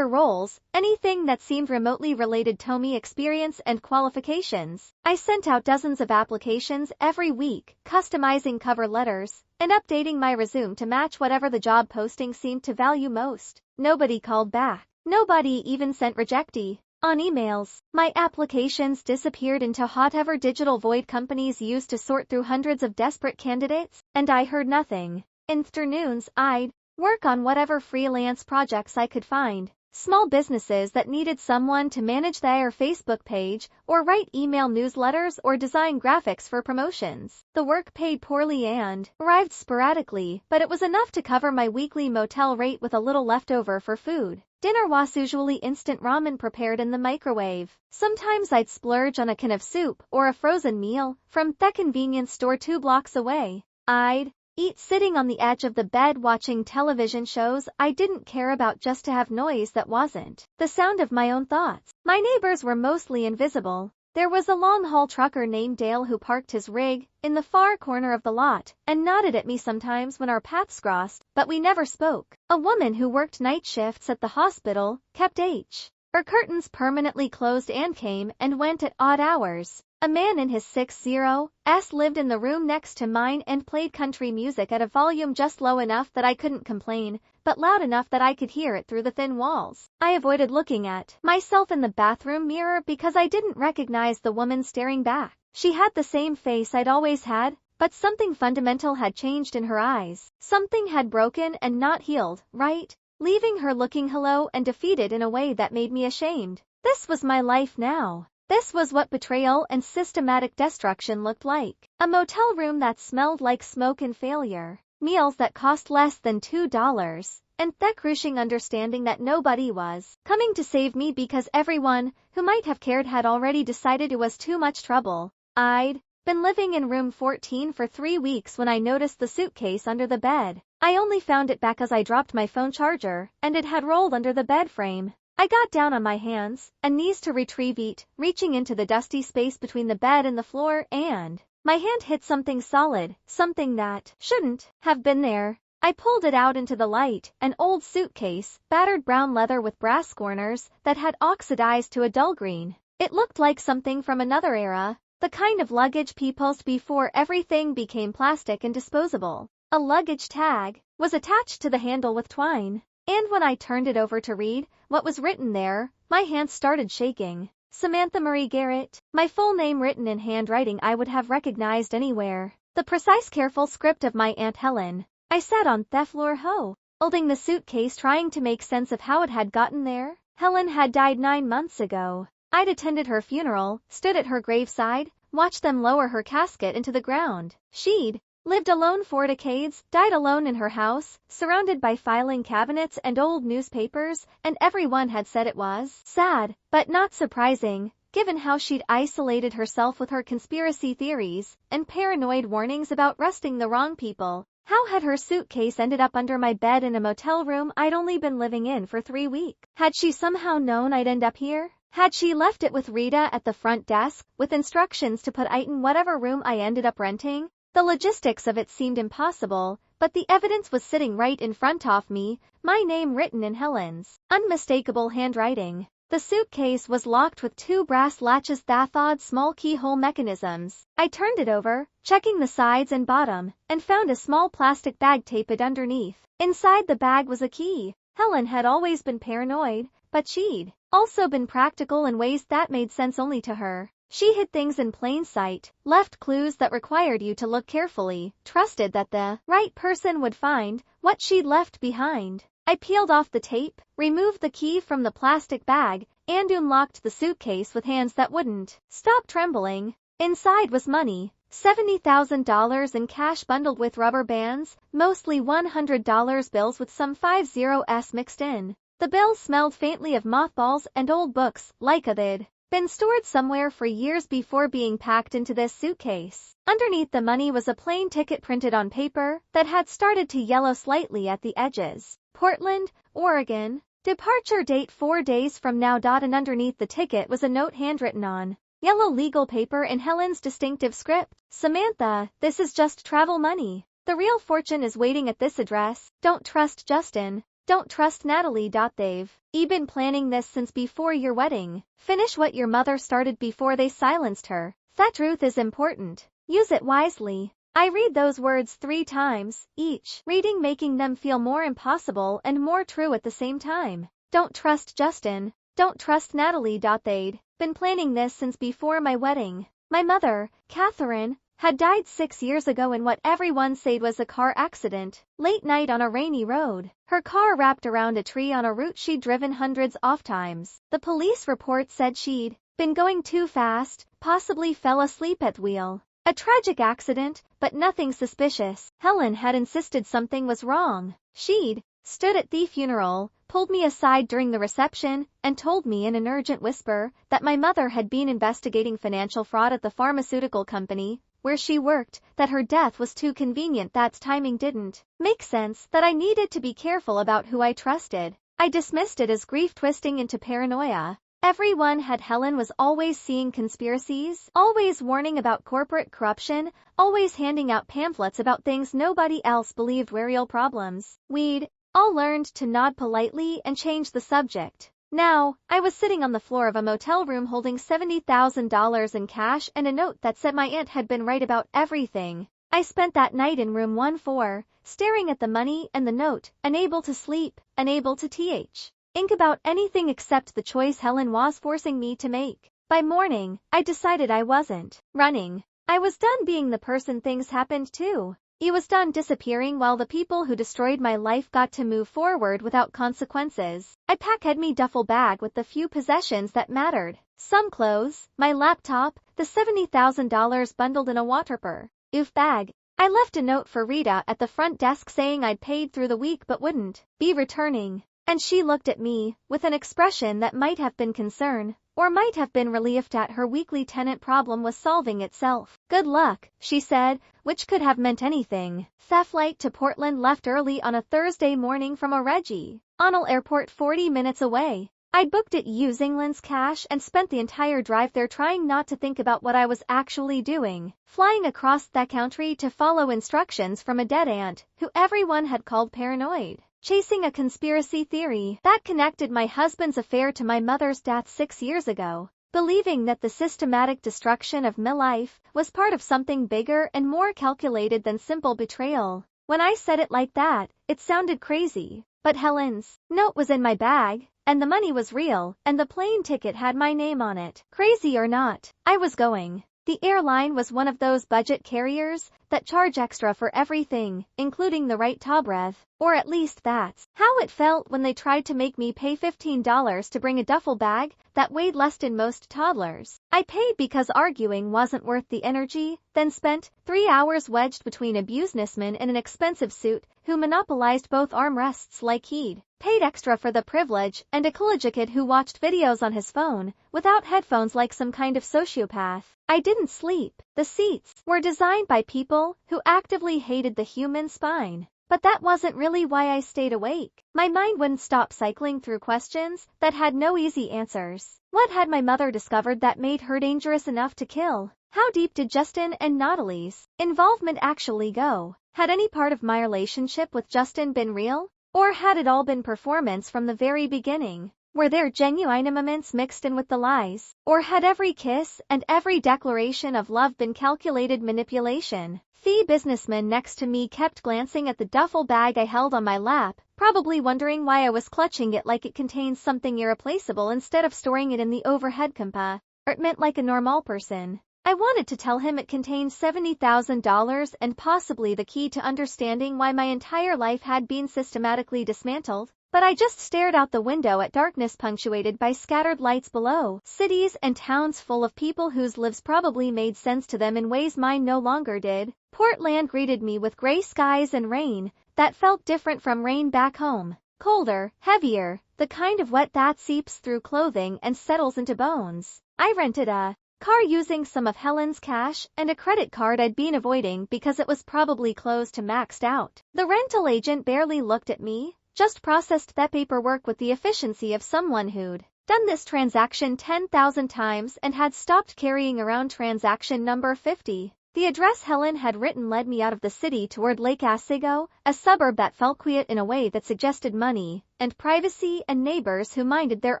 roles, anything that seemed remotely related to me experience and qualifications. I sent out dozens of applications every week, customizing cover letters and updating my resume to match whatever the job posting seemed to value most. Nobody called back. Nobody even sent rejectee on emails. My applications disappeared into whatever digital void companies used to sort through hundreds of desperate candidates, and I heard nothing. In afternoons, I'd work on whatever freelance projects I could find. Small businesses that needed someone to manage their Facebook page, or write email newsletters or design graphics for promotions. The work paid poorly and arrived sporadically, but it was enough to cover my weekly motel rate with a little leftover for food. Dinner was usually instant ramen prepared in the microwave. Sometimes I'd splurge on a can of soup or a frozen meal from the convenience store 2 blocks away. I'd eat sitting on the edge of the bed watching television shows I didn't care about just to have noise that wasn't the sound of my own thoughts. My neighbors were mostly invisible. There was a long-haul trucker named Dale who parked his rig in the far corner of the lot and nodded at me sometimes when our paths crossed, but we never spoke. A woman who worked night shifts at the hospital kept her curtains permanently closed and came and went at odd hours. A man in his 60s lived in the room next to mine and played country music at a volume just low enough that I couldn't complain, but loud enough that I could hear it through the thin walls. I avoided looking at myself in the bathroom mirror because I didn't recognize the woman staring back. She had the same face I'd always had, but something fundamental had changed in her eyes. Something had broken and not healed, right? Leaving her looking hollow and defeated in a way that made me ashamed. This was my life now. This was what betrayal and systematic destruction looked like. A motel room that smelled like smoke and failure. Meals that cost less than $2. And the crushing understanding that nobody was coming to save me because everyone who might have cared had already decided it was too much trouble. I'd been living in room 14 for 3 weeks when I noticed the suitcase under the bed. I only found it back as I dropped my phone charger, and it had rolled under the bed frame. I got down on my hands and knees to retrieve it, reaching into the dusty space between the bed and the floor, and my hand hit something solid, something that shouldn't have been there. I pulled it out into the light, an old suitcase, battered brown leather with brass corners that had oxidized to a dull green. It looked like something from another era, the kind of luggage people used before everything became plastic and disposable. A luggage tag was attached to the handle with twine. And when I turned it over to read what was written there, my hands started shaking. Samantha Marie Garrett, my full name written in handwriting I would have recognized anywhere. The precise careful script of my Aunt Helen. I sat on the floor holding the suitcase trying to make sense of how it had gotten there. Helen had died 9 months ago. I'd attended her funeral, stood at her graveside, watched them lower her casket into the ground. She'd lived alone for decades, died alone in her house, surrounded by filing cabinets and old newspapers, and everyone had said it was sad, but not surprising, given how she'd isolated herself with her conspiracy theories and paranoid warnings about arresting the wrong people. How had her suitcase ended up under my bed in a motel room I'd only been living in for 3 weeks? Had she somehow known I'd end up here? Had she left it with Rita at the front desk, with instructions to put it in whatever room I ended up renting? The logistics of it seemed impossible, but the evidence was sitting right in front of me, my name written in Helen's unmistakable handwriting. The suitcase was locked with 2 brass latches that had small keyhole mechanisms. I turned it over, checking the sides and bottom, and found a small plastic bag taped underneath. Inside the bag was a key. Helen had always been paranoid, but she'd also been practical in ways that made sense only to her. She hid things in plain sight, left clues that required you to look carefully, trusted that the right person would find what she'd left behind. I peeled off the tape, removed the key from the plastic bag, and unlocked the suitcase with hands that wouldn't stop trembling. Inside was money, $70,000 in cash bundled with rubber bands, mostly $100 bills with some 50s mixed in. The bills smelled faintly of mothballs and old books, like they'd been stored somewhere for years before being packed into this suitcase. Underneath the money was a plain ticket printed on paper that had started to yellow slightly at the edges. Portland, Oregon. Departure date 4 days from now. And underneath the ticket was a note handwritten on yellow legal paper in Helen's distinctive script. Samantha, this is just travel money. The real fortune is waiting at this address. Don't trust Justin. Don't trust Natalie. They've been planning this since before your wedding. Finish what your mother started before they silenced her. That truth is important. Use it wisely. I read those words 3 times, each reading making them feel more impossible and more true at the same time. Don't trust Justin. Don't trust Natalie. They'd been planning this since before my wedding. My mother, Catherine, had died 6 years ago in what everyone said was a car accident, late night on a rainy road. Her car wrapped around a tree on a route she'd driven hundreds of times. The police report said she'd been going too fast, possibly fell asleep at the wheel. A tragic accident, but nothing suspicious. Helen had insisted something was wrong. She'd stood at the funeral, pulled me aside during the reception, and told me in an urgent whisper that my mother had been investigating financial fraud at the pharmaceutical company where she worked, that her death was too convenient, that timing didn't make sense, that I needed to be careful about who I trusted. I dismissed it as grief twisting into paranoia. Everyone had Helen was always seeing conspiracies, always warning about corporate corruption, always handing out pamphlets about things nobody else believed were real problems. We'd all learned to nod politely and change the subject. Now, I was sitting on the floor of a motel room holding $70,000 in cash and a note that said my aunt had been right about everything. I spent that night in room 1-4, staring at the money and the note, unable to sleep, unable to think about anything except the choice Helen was forcing me to make. By morning, I decided I wasn't running. I was done being the person things happened to. I was done disappearing while the people who destroyed my life got to move forward without consequences. I packed me duffel bag with the few possessions that mattered. Some clothes, my laptop, the $70,000 bundled in a waterproof bag. I left a note for Rita at the front desk saying I'd paid through the week but wouldn't be returning. And she looked at me, with an expression that might have been concern, or might have been relieved at her weekly tenant problem was solving itself. Good luck, she said, which could have meant anything. The flight to Portland left early on a Thursday morning from a regional airport 40 minutes away. I'd booked it using England's cash and spent the entire drive there trying not to think about what I was actually doing, flying across the country to follow instructions from a dead aunt, who everyone had called paranoid. Chasing a conspiracy theory that connected my husband's affair to my mother's death 6 years ago, believing that the systematic destruction of my life was part of something bigger and more calculated than simple betrayal. When I said it like that, it sounded crazy, but Helen's note was in my bag, and the money was real, and the plane ticket had my name on it. Crazy or not, I was going. The airline was one of those budget carriers that charge extra for everything, including the right tabrev. Or at least that's how it felt when they tried to make me pay $15 to bring a duffel bag that weighed less than most toddlers. I paid because arguing wasn't worth the energy, then spent 3 hours wedged between a businessman in an expensive suit who monopolized both armrests like he'd paid extra for the privilege, and a college kid who watched videos on his phone without headphones like some kind of sociopath. I didn't sleep. The seats were designed by people who actively hated the human spine. But that wasn't really why I stayed awake. My mind wouldn't stop cycling through questions that had no easy answers. What had my mother discovered that made her dangerous enough to kill? How deep did Justin and Natalie's involvement actually go? Had any part of my relationship with Justin been real? Or had it all been performance from the very beginning? Were there genuine moments mixed in with the lies? Or had every kiss and every declaration of love been calculated manipulation? The businessman next to me kept glancing at the duffel bag I held on my lap, probably wondering why I was clutching it like it contained something irreplaceable instead of storing it in the overhead compartment like a normal person. I wanted to tell him it contained $70,000 and possibly the key to understanding why my entire life had been systematically dismantled, but I just stared out the window at darkness punctuated by scattered lights below, cities and towns full of people whose lives probably made sense to them in ways mine no longer did. Portland greeted me with gray skies and rain that felt different from rain back home. Colder, heavier, the kind of wet that seeps through clothing and settles into bones. I rented a car using some of Helen's cash and a credit card I'd been avoiding because it was probably close to maxed out. The rental agent barely looked at me, just processed that paperwork with the efficiency of someone who'd done this transaction 10,000 times and had stopped carrying around transaction number 50. The address Helen had written led me out of the city toward Lake Otsego, a suburb that felt quiet in a way that suggested money and privacy and neighbors who minded their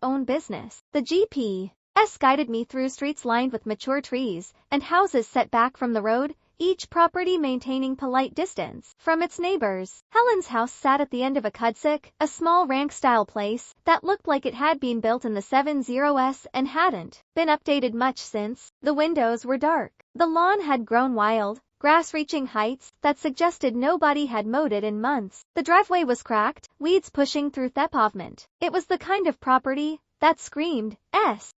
own business. The GPS guided me through streets lined with mature trees and houses set back from the road, each property maintaining polite distance from its neighbors. Helen's house sat at the end of a cul-de-sac, a small ranch-style place that looked like it had been built in the 70s and hadn't been updated much since. The windows were dark. The lawn had grown wild, grass reaching heights that suggested nobody had mowed it in months. The driveway was cracked, weeds pushing through the pavement. It was the kind of property that screamed,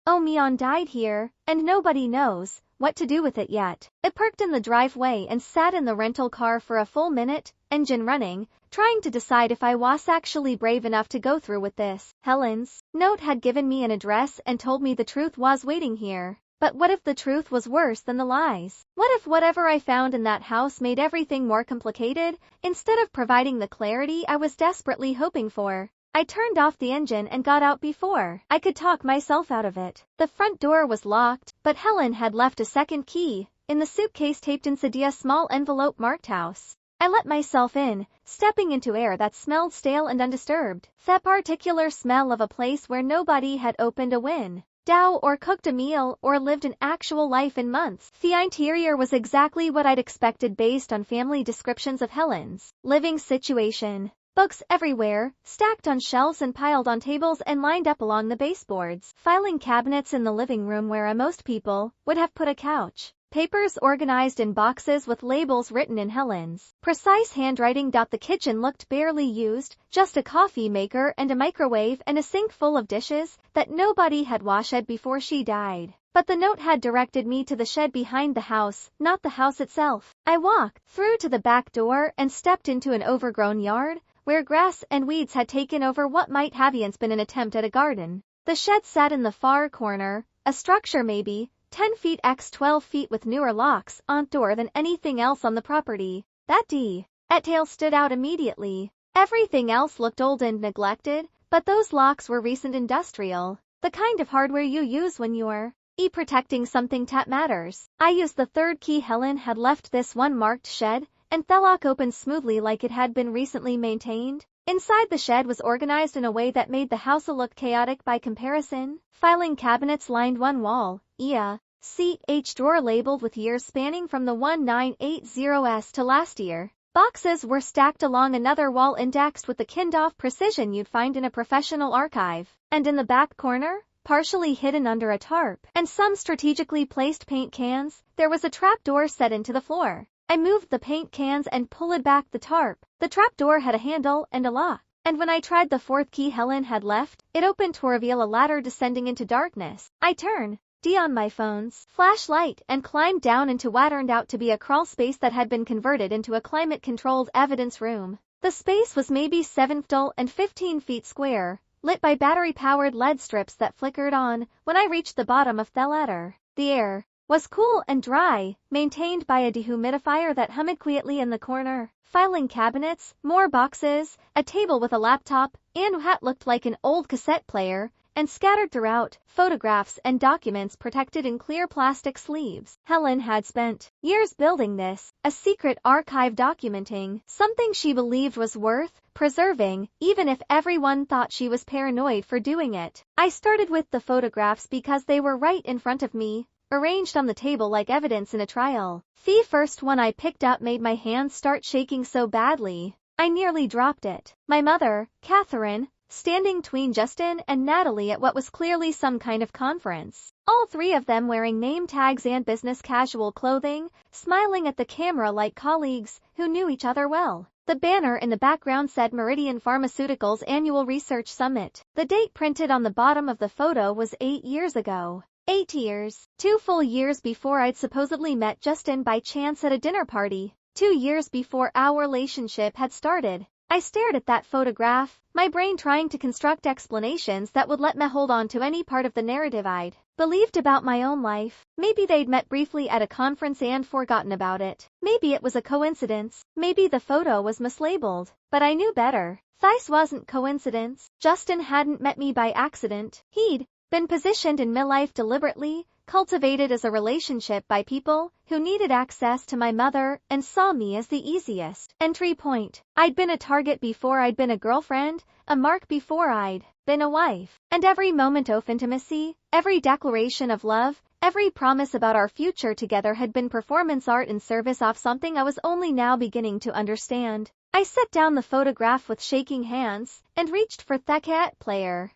"Oh, Mion died here, and nobody knows what to do with it yet." I parked in the driveway and sat in the rental car for a full minute, engine running, trying to decide if I was actually brave enough to go through with this. Helen's note had given me an address and told me the truth was waiting here. But what if the truth was worse than the lies? What if whatever I found in that house made everything more complicated, instead of providing the clarity I was desperately hoping for? I turned off the engine and got out before I could talk myself out of it. The front door was locked, but Helen had left a second key in the suitcase taped inside a small envelope marked house. I let myself in, stepping into air that smelled stale and undisturbed. That particular smell of a place where nobody had opened a window or cooked a meal or lived an actual life in months. The interior was exactly what I'd expected based on family descriptions of Helen's living situation. Books everywhere, stacked on shelves and piled on tables and lined up along the baseboards. Filing cabinets in the living room where most people would have put a couch. Papers organized in boxes with labels written in Helen's precise handwriting. The kitchen looked barely used, just a coffee maker and a microwave and a sink full of dishes that nobody had washed before she died. But the note had directed me to the shed behind the house, not the house itself. I walked through to the back door and stepped into an overgrown yard, where grass and weeds had taken over what might have once been an attempt at a garden. The shed sat in the far corner, a structure maybe 10 feet x 12 feet with newer locks on door than anything else on the property. That detail stood out immediately. Everything else looked old and neglected, but those locks were recent, industrial, the kind of hardware you use when you're protecting something that matters. I used the third key Helen had left this one marked shed, and the lock opened smoothly like it had been recently maintained. Inside, the shed was organized in a way that made the house look chaotic by comparison. Filing cabinets lined one wall, CH drawer labeled with years spanning from the 1980s to last year. Boxes were stacked along another wall indexed with the kind of precision you'd find in a professional archive. And in the back corner, partially hidden under a tarp, and some strategically placed paint cans. There was a trapdoor set into the floor. I moved the paint cans and pulled back the tarp. The trapdoor had a handle and a lock, and when I tried the fourth key Helen had left, it opened to reveal a ladder descending into darkness. I turned on my phone's flashlight and climbed down into what turned out to be a crawl space that had been converted into a climate-controlled evidence room. The space was maybe 7 feet tall and 15 feet square, lit by battery-powered LED strips that flickered on. When I reached the bottom of the ladder, the air was cool and dry, maintained by a dehumidifier that hummed quietly in the corner. Filing cabinets, more boxes, a table with a laptop, and what looked like an old cassette player, and scattered throughout, photographs and documents protected in clear plastic sleeves. Helen had spent years building this, a secret archive documenting something she believed was worth preserving, even if everyone thought she was paranoid for doing it. I started with the photographs because they were right in front of me, arranged on the table like evidence in a trial. The first one I picked up made my hands start shaking so badly I nearly dropped it. My mother, Catherine, standing between Justin and Natalie at what was clearly some kind of conference. All three of them wearing name tags and business casual clothing, smiling at the camera like colleagues who knew each other well. The banner in the background said Meridian Pharmaceuticals Annual Research Summit. The date printed on the bottom of the photo was 8 years ago. 8 years. 2 full years before I'd supposedly met Justin by chance at a dinner party. 2 years before our relationship had started. I stared at that photograph, my brain trying to construct explanations that would let me hold on to any part of the narrative I'd believed about my own life. Maybe they'd met briefly at a conference and forgotten about it. Maybe it was a coincidence. Maybe the photo was mislabeled. But I knew better. This wasn't coincidence. Justin hadn't met me by accident. He'd been positioned in my life deliberately, cultivated as a relationship by people who needed access to my mother and saw me as the easiest entry point. I'd been a target before I'd been a girlfriend, a mark before I'd been a wife. And every moment of intimacy, every declaration of love, every promise about our future together had been performance art in service of something I was only now beginning to understand. I set down the photograph with shaking hands and reached for the cassette player.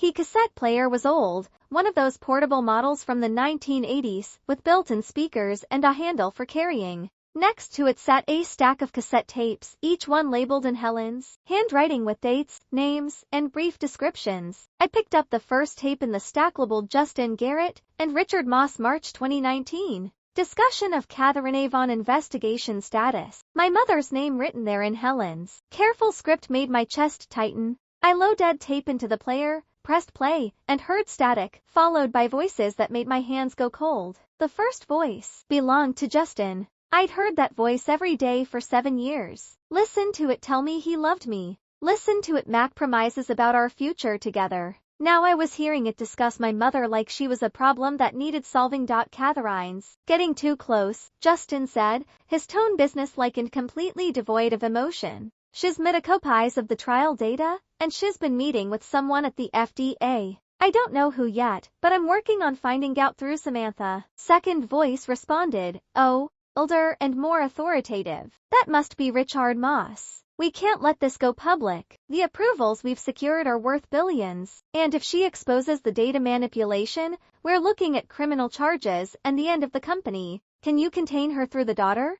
The cassette player was old, one of those portable models from the 1980s, with built-in speakers and a handle for carrying. Next to it sat a stack of cassette tapes, each one labeled in Helen's handwriting with dates, names, and brief descriptions. I picked up the first tape in the stack labeled Justin Garrett and Richard Moss, March 2019. Discussion of Catherine Avon investigation status. My mother's name written there in Helen's careful script made my chest tighten. I loaded tape into the player, pressed play, and heard static, followed by voices that made my hands go cold. The first voice belonged to Justin. I'd heard that voice every day for 7 years. Listen to it tell me he loved me. Listen to it make promises about our future together. Now I was hearing it discuss my mother like she was a problem that needed solving. Catherine's getting too close, Justin said, his tone businesslike and completely devoid of emotion. She's made copies of the trial data, and she's been meeting with someone at the FDA. I don't know who yet, but I'm working on finding out through Samantha. Second voice responded, older and more authoritative. That must be Richard Moss. We can't let this go public. The approvals we've secured are worth billions. And if she exposes the data manipulation, we're looking at criminal charges and the end of the company. Can you contain her through the daughter?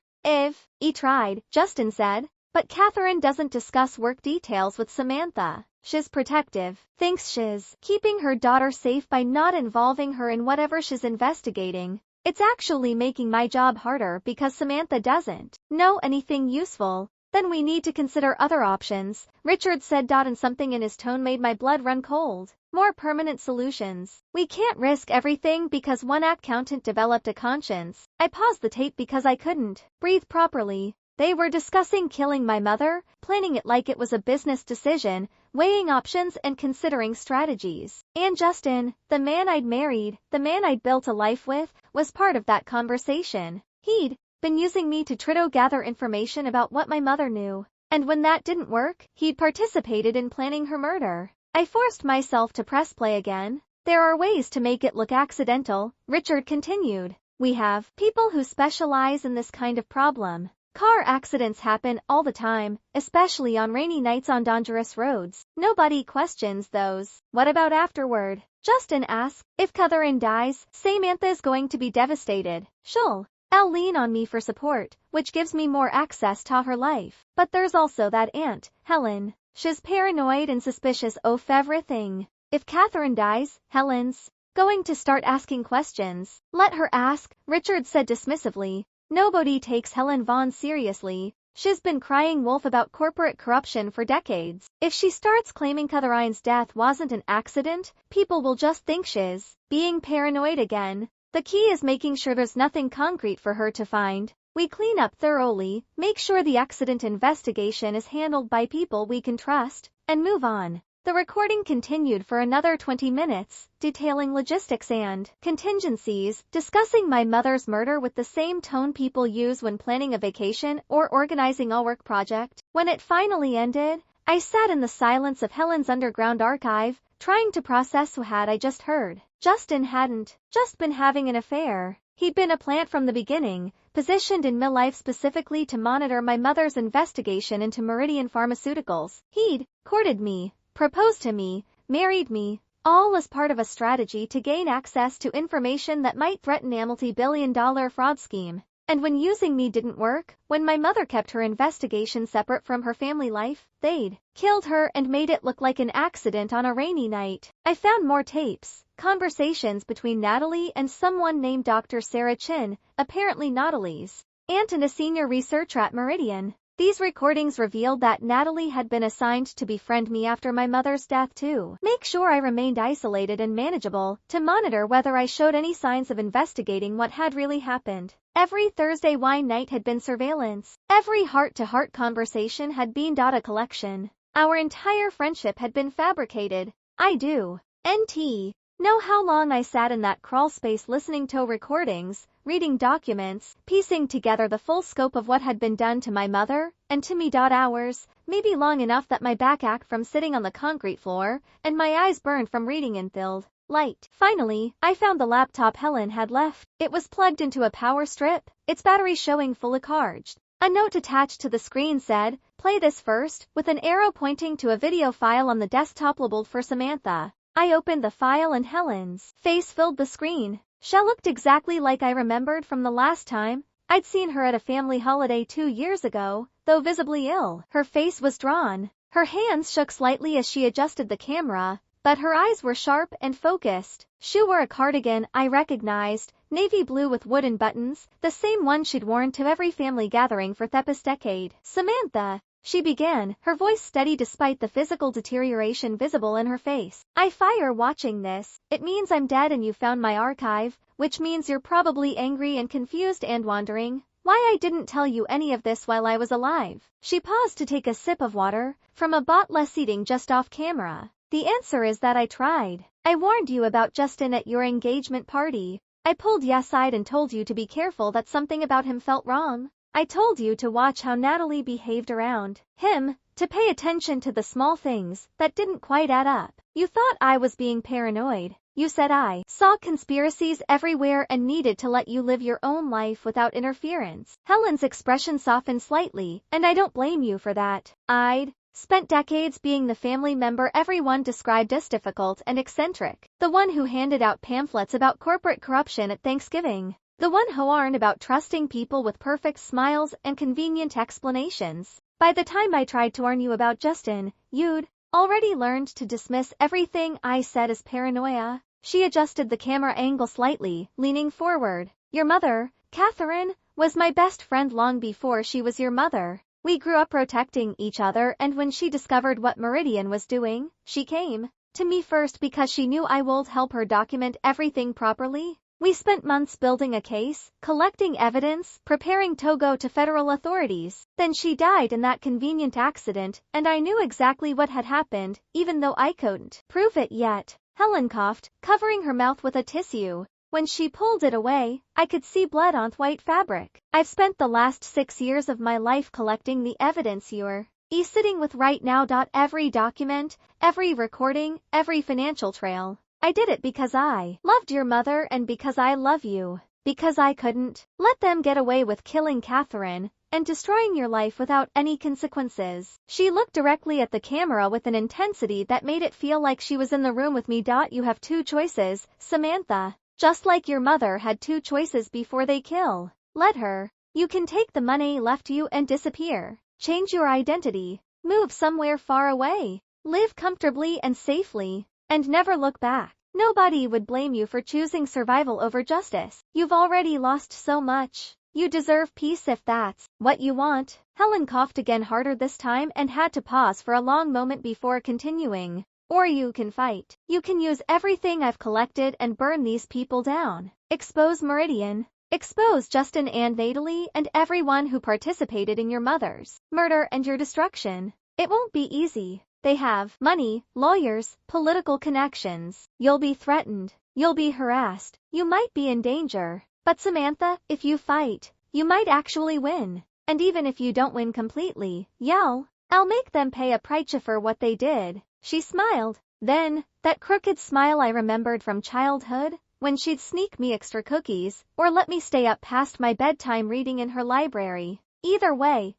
He tried, Justin said. But Catherine doesn't discuss work details with Samantha. She's protective, thinks she's keeping her daughter safe by not involving her in whatever she's investigating. It's actually making my job harder because Samantha doesn't know anything useful. Then we need to consider other options, Richard said. And something in his tone made my blood run cold. More permanent solutions. We can't risk everything because one accountant developed a conscience. I paused the tape because I couldn't breathe properly. They were discussing killing my mother, planning it like it was a business decision, weighing options and considering strategies. And Justin, the man I'd married, the man I'd built a life with, was part of that conversation. He'd been using me to try to gather information about what my mother knew. And when that didn't work, he'd participated in planning her murder. I forced myself to press play again. There are ways to make it look accidental, Richard continued. We have people who specialize in this kind of problem. Car accidents happen all the time, especially on rainy nights on dangerous roads. Nobody questions those. What about afterward? Justin asks. If Catherine dies, Samantha's going to be devastated. She'll lean on me for support, which gives me more access to her life. But there's also that aunt, Helen. She's paranoid and suspicious of everything. If Catherine dies, Helen's going to start asking questions. Let her ask, Richard said dismissively. Nobody takes Helen Vaughn seriously. She's been crying wolf about corporate corruption for decades. If she starts claiming Catherine's death wasn't an accident, people will just think she's being paranoid again. The key is making sure there's nothing concrete for her to find. We clean up thoroughly, make sure the accident investigation is handled by people we can trust, and move on. The recording continued for another 20 minutes, detailing logistics and contingencies, discussing my mother's murder with the same tone people use when planning a vacation or organizing a work project. When it finally ended, I sat in the silence of Helen's underground archive, trying to process what I just heard. Justin hadn't just been having an affair. He'd been a plant from the beginning, positioned in my life specifically to monitor my mother's investigation into Meridian Pharmaceuticals. He'd courted me, proposed to me, married me, all as part of a strategy to gain access to information that might threaten a multi-billion-dollar fraud scheme. And when using me didn't work, when my mother kept her investigation separate from her family life, they'd killed her and made it look like an accident on a rainy night. I found more tapes, conversations between Natalie and someone named Dr. Sarah Chin, apparently Natalie's aunt and a senior researcher at Meridian. These recordings revealed that Natalie had been assigned to befriend me after my mother's death to make sure I remained isolated and manageable, to monitor whether I showed any signs of investigating what had really happened. Every Thursday wine night had been surveillance. Every heart-to-heart conversation had been data collection. Our entire friendship had been fabricated. I do. NT. Know how long I sat in that crawl space listening to recordings, reading documents, piecing together the full scope of what had been done to my mother, and to me. Hours, maybe long enough that my back ached from sitting on the concrete floor, and my eyes burned from reading in filled light. Finally, I found the laptop Helen had left. It was plugged into a power strip, its battery showing fully charged. A note attached to the screen said, "Play this first," with an arrow pointing to a video file on the desktop labeled for Samantha. I opened the file and Helen's face filled the screen. She looked exactly like I remembered from the last time I'd seen her at a family holiday 2 years ago, though visibly ill. Her face was drawn. Her hands shook slightly as she adjusted the camera, but her eyes were sharp and focused. She wore a cardigan I recognized, navy blue with wooden buttons, the same one she'd worn to every family gathering for the past decade. "Samantha," she began, her voice steady despite the physical deterioration visible in her face. "I fire watching this. It means I'm dead and you found my archive, which means you're probably angry and confused and wondering why I didn't tell you any of this while I was alive." She paused to take a sip of water from a bottle seating just off camera. "The answer is that I tried. I warned you about Justin at your engagement party. I pulled you aside and told you to be careful, that something about him felt wrong. I told you to watch how Natalie behaved around him, to pay attention to the small things that didn't quite add up. You thought I was being paranoid. You said I saw conspiracies everywhere and needed to let you live your own life without interference." Helen's expression softened slightly, and I don't blame you for that. I'd spent decades being the family member everyone described as difficult and eccentric, the one who handed out pamphlets about corporate corruption at Thanksgiving. The one who warned about trusting people with perfect smiles and convenient explanations. By the time I tried to warn you about Justin, you'd already learned to dismiss everything I said as paranoia. She adjusted the camera angle slightly, leaning forward. "Your mother, Catherine, was my best friend long before she was your mother. We grew up protecting each other, and when she discovered what Meridian was doing, she came to me first because she knew I would help her document everything properly. We spent months building a case, collecting evidence, preparing to go to federal authorities. Then she died in that convenient accident, and I knew exactly what had happened, even though I couldn't prove it yet." Helen coughed, covering her mouth with a tissue. When she pulled it away, I could see blood on white fabric. "I've spent the last 6 years of my life collecting the evidence you're sitting with right now. Every document, every recording, every financial trail. I did it because I loved your mother and because I love you. Because I couldn't let them get away with killing Catherine. and destroying your life without any consequences. She looked directly at the camera with an intensity that made it feel like she was in the room with me. You have two choices, Samantha. Just like your mother had two choices before they kill. Let her. You can take the money left you and disappear. Change your identity. Move somewhere far away. Live comfortably and safely. And never look back. Nobody would blame you for choosing survival over justice. You've already lost so much. You deserve peace if that's what you want. Helen coughed again, harder this time, and had to pause for a long moment before continuing. Or you can fight. You can use everything I've collected and burn these people down. Expose Meridian. Expose Justin and Natalie and everyone who participated in your mother's murder and your destruction. It won't be easy. They have money, lawyers, political connections. You'll be threatened. You'll be harassed. You might be in danger. But Samantha, if you fight, you might actually win. And even if you don't win completely, I'll make them pay a price for what they did. She smiled. Then, that crooked smile I remembered from childhood, when she'd sneak me extra cookies, or let me stay up past my bedtime reading in her library. Either way,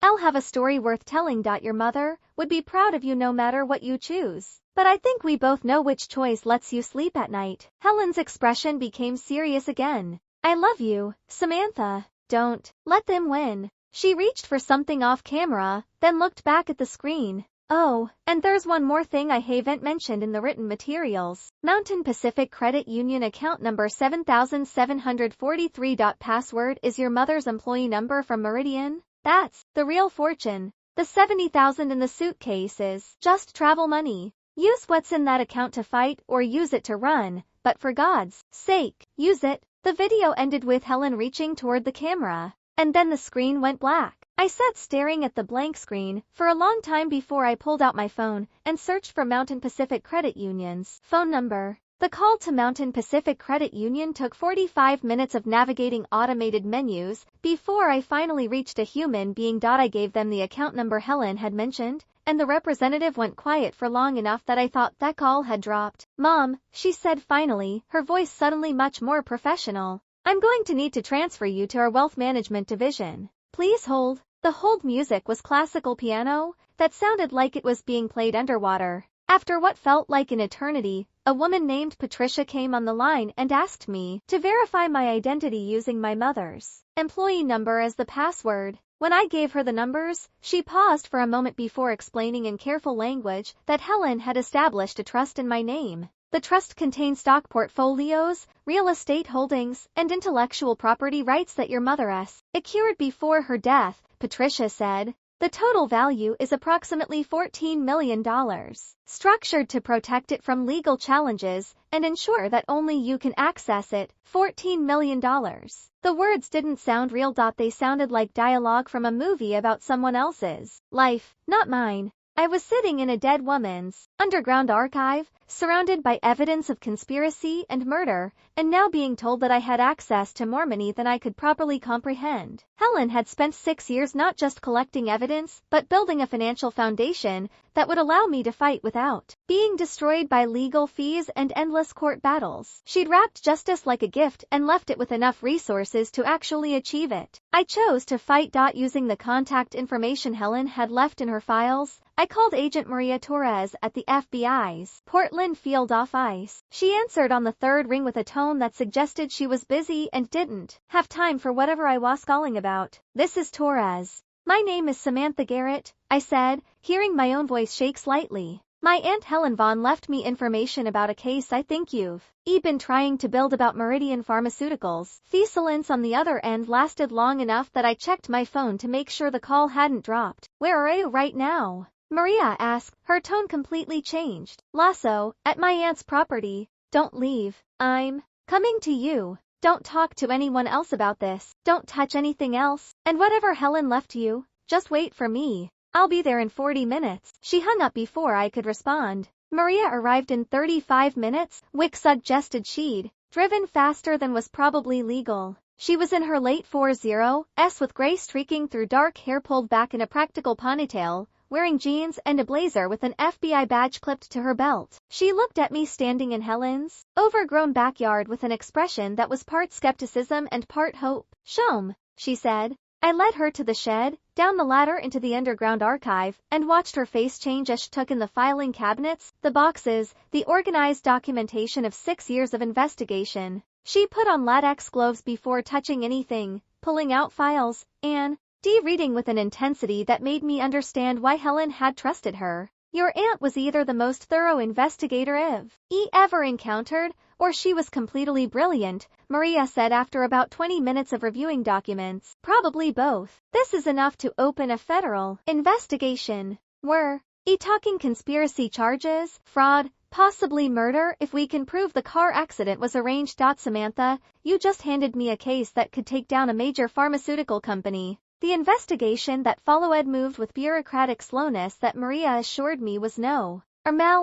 I'll have a story worth telling. Your mother would be proud of you no matter what you choose. But I think we both know which choice lets you sleep at night. Helen's expression became serious again. I love you, Samantha. Don't let them win. She reached for something off camera, then looked back at the screen. Oh, and there's one more thing I haven't mentioned in the written materials. Mountain Pacific Credit Union account number 7743. Password is your mother's employee number from Meridian. That's the real fortune. The $70,000 in the suitcase is just travel money. Use what's in that account to fight or use it to run, but for God's sake, use it. The video ended with Helen reaching toward the camera, and then the screen went black. I sat staring at the blank screen for a long time before I pulled out my phone and searched for Mountain Pacific Credit Union's phone number. The call to Mountain Pacific Credit Union took 45 minutes of navigating automated menus before I finally reached a human being. I gave them the account number Helen had mentioned, and the representative went quiet for long enough that I thought that call had dropped. Mom, she said finally, her voice suddenly much more professional. I'm going to need to transfer you to our wealth management division. Please hold. The hold music was classical piano that sounded like it was being played underwater. After what felt like an eternity, a woman named Patricia came on the line and asked me to verify my identity using my mother's employee number as the password. When I gave her the numbers, she paused for a moment before explaining in careful language that Helen had established a trust in my name. The trust contained stock portfolios, real estate holdings, and intellectual property rights that your mother acquired before her death, Patricia said. The total value is approximately $14 million, structured to protect it from legal challenges and ensure that only you can access it. $14 million. The words didn't sound real. They sounded like dialogue from a movie about someone else's life, not mine. I was sitting in a dead woman's underground archive, surrounded by evidence of conspiracy and murder, and now being told that I had access to more money than I could properly comprehend. Helen had spent 6 years not just collecting evidence, but building a financial foundation that would allow me to fight without being destroyed by legal fees and endless court battles. She'd wrapped justice like a gift and left it with enough resources to actually achieve it. I chose to fight. Using the contact information Helen had left in her files, I called Agent Maria Torres at the FBI's Portland field office. She answered on the third ring with a tone that suggested she was busy and didn't have time for whatever I was calling about. This is Torres. My name is Samantha Garrett, I said, hearing my own voice shake slightly. My Aunt Helen Vaughn left me information about a case I think you've been trying to build about Meridian Pharmaceuticals. The silence on the other end lasted long enough that I checked my phone to make sure the call hadn't dropped. Where are you right now? Maria asked, her tone completely changed. Lasso, at my aunt's property. Don't leave. I'm coming to you. Don't talk to anyone else about this. Don't touch anything else. And whatever Helen left you, just wait for me. I'll be there in 40 minutes. She hung up before I could respond. Maria arrived in 35 minutes, Wick suggested. She'd driven faster than was probably legal. She was in her late 40s with gray streaking through dark hair pulled back in a practical ponytail, wearing jeans and a blazer with an FBI badge clipped to her belt. She looked at me standing in Helen's overgrown backyard with an expression that was part skepticism and part hope. Shome, she said. I led her to the shed, down the ladder into the underground archive, and watched her face change as she took in the filing cabinets, the boxes, the organized documentation of 6 years of investigation. She put on latex gloves before touching anything, pulling out files, and reading with an intensity that made me understand why Helen had trusted her. Your aunt was either the most thorough investigator I've ever encountered, or she was completely brilliant, Maria said after about 20 minutes of reviewing documents. Probably both. This is enough to open a federal investigation. We're talking conspiracy charges, fraud, possibly murder if we can prove the car accident was arranged. Samantha, you just handed me a case that could take down a major pharmaceutical company. The investigation that followed moved with bureaucratic slowness that Maria assured me was normal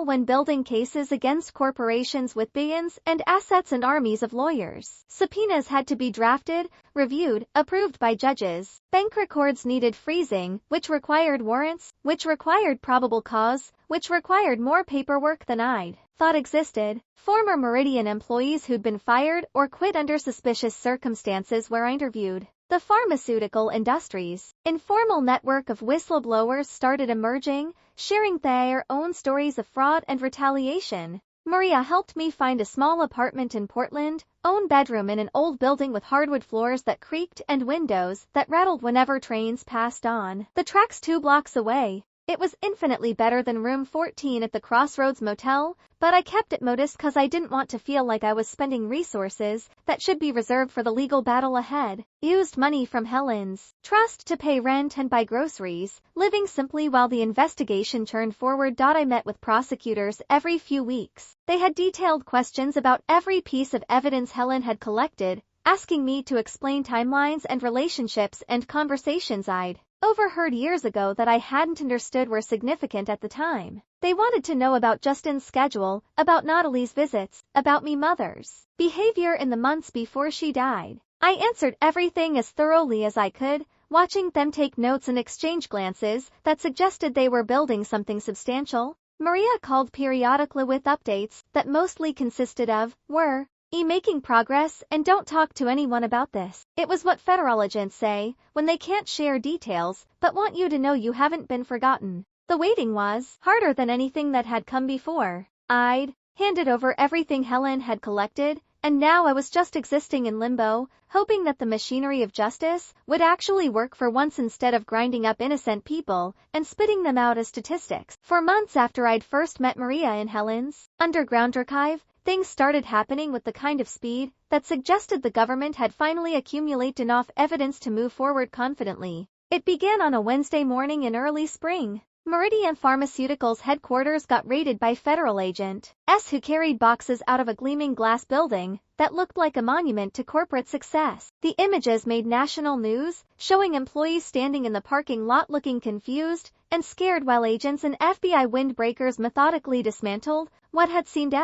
when building cases against corporations with billions and assets and armies of lawyers. Subpoenas had to be drafted, reviewed, approved by judges. Bank records needed freezing, which required warrants, which required probable cause, which required more paperwork than I'd thought existed. Former Meridian employees who'd been fired or quit under suspicious circumstances were interviewed. The pharmaceutical industry's informal network of whistleblowers started emerging, sharing their own stories of fraud and retaliation. Maria helped me find a small apartment in Portland, own bedroom in an old building with hardwood floors that creaked and windows that rattled whenever trains passed on the tracks 2 blocks away. It was infinitely better than room 14 at the Crossroads Motel, but I kept it modest because I didn't want to feel like I was spending resources that should be reserved for the legal battle ahead. Used money from Helen's trust to pay rent and buy groceries, living simply while the investigation churned forward. I met with prosecutors every few weeks. They had detailed questions about every piece of evidence Helen had collected, asking me to explain timelines and relationships and conversations I'd overheard years ago that I hadn't understood were significant at the time. They wanted to know about Justin's schedule, about Natalie's visits, about me mother's behavior in the months before she died. I answered everything as thoroughly as I could, watching them take notes and exchange glances that suggested they were building something substantial. Maria called periodically with updates that mostly consisted of, "We're making progress, and don't talk to anyone about this." It was what federal agents say when they can't share details, but want you to know you haven't been forgotten. The waiting was harder than anything that had come before. I'd handed over everything Helen had collected, and now I was just existing in limbo, hoping that the machinery of justice would actually work for once instead of grinding up innocent people and spitting them out as statistics. For months after I'd first met Maria in Helen's underground archive, things started happening with the kind of speed that suggested the government had finally accumulated enough evidence to move forward confidently. It began on a Wednesday morning in early spring. Meridian Pharmaceuticals headquarters got raided by federal agents who carried boxes out of a gleaming glass building that looked like a monument to corporate success. The images made national news, showing employees standing in the parking lot looking confused and scared while agents and FBI windbreakers methodically dismantled what had seemed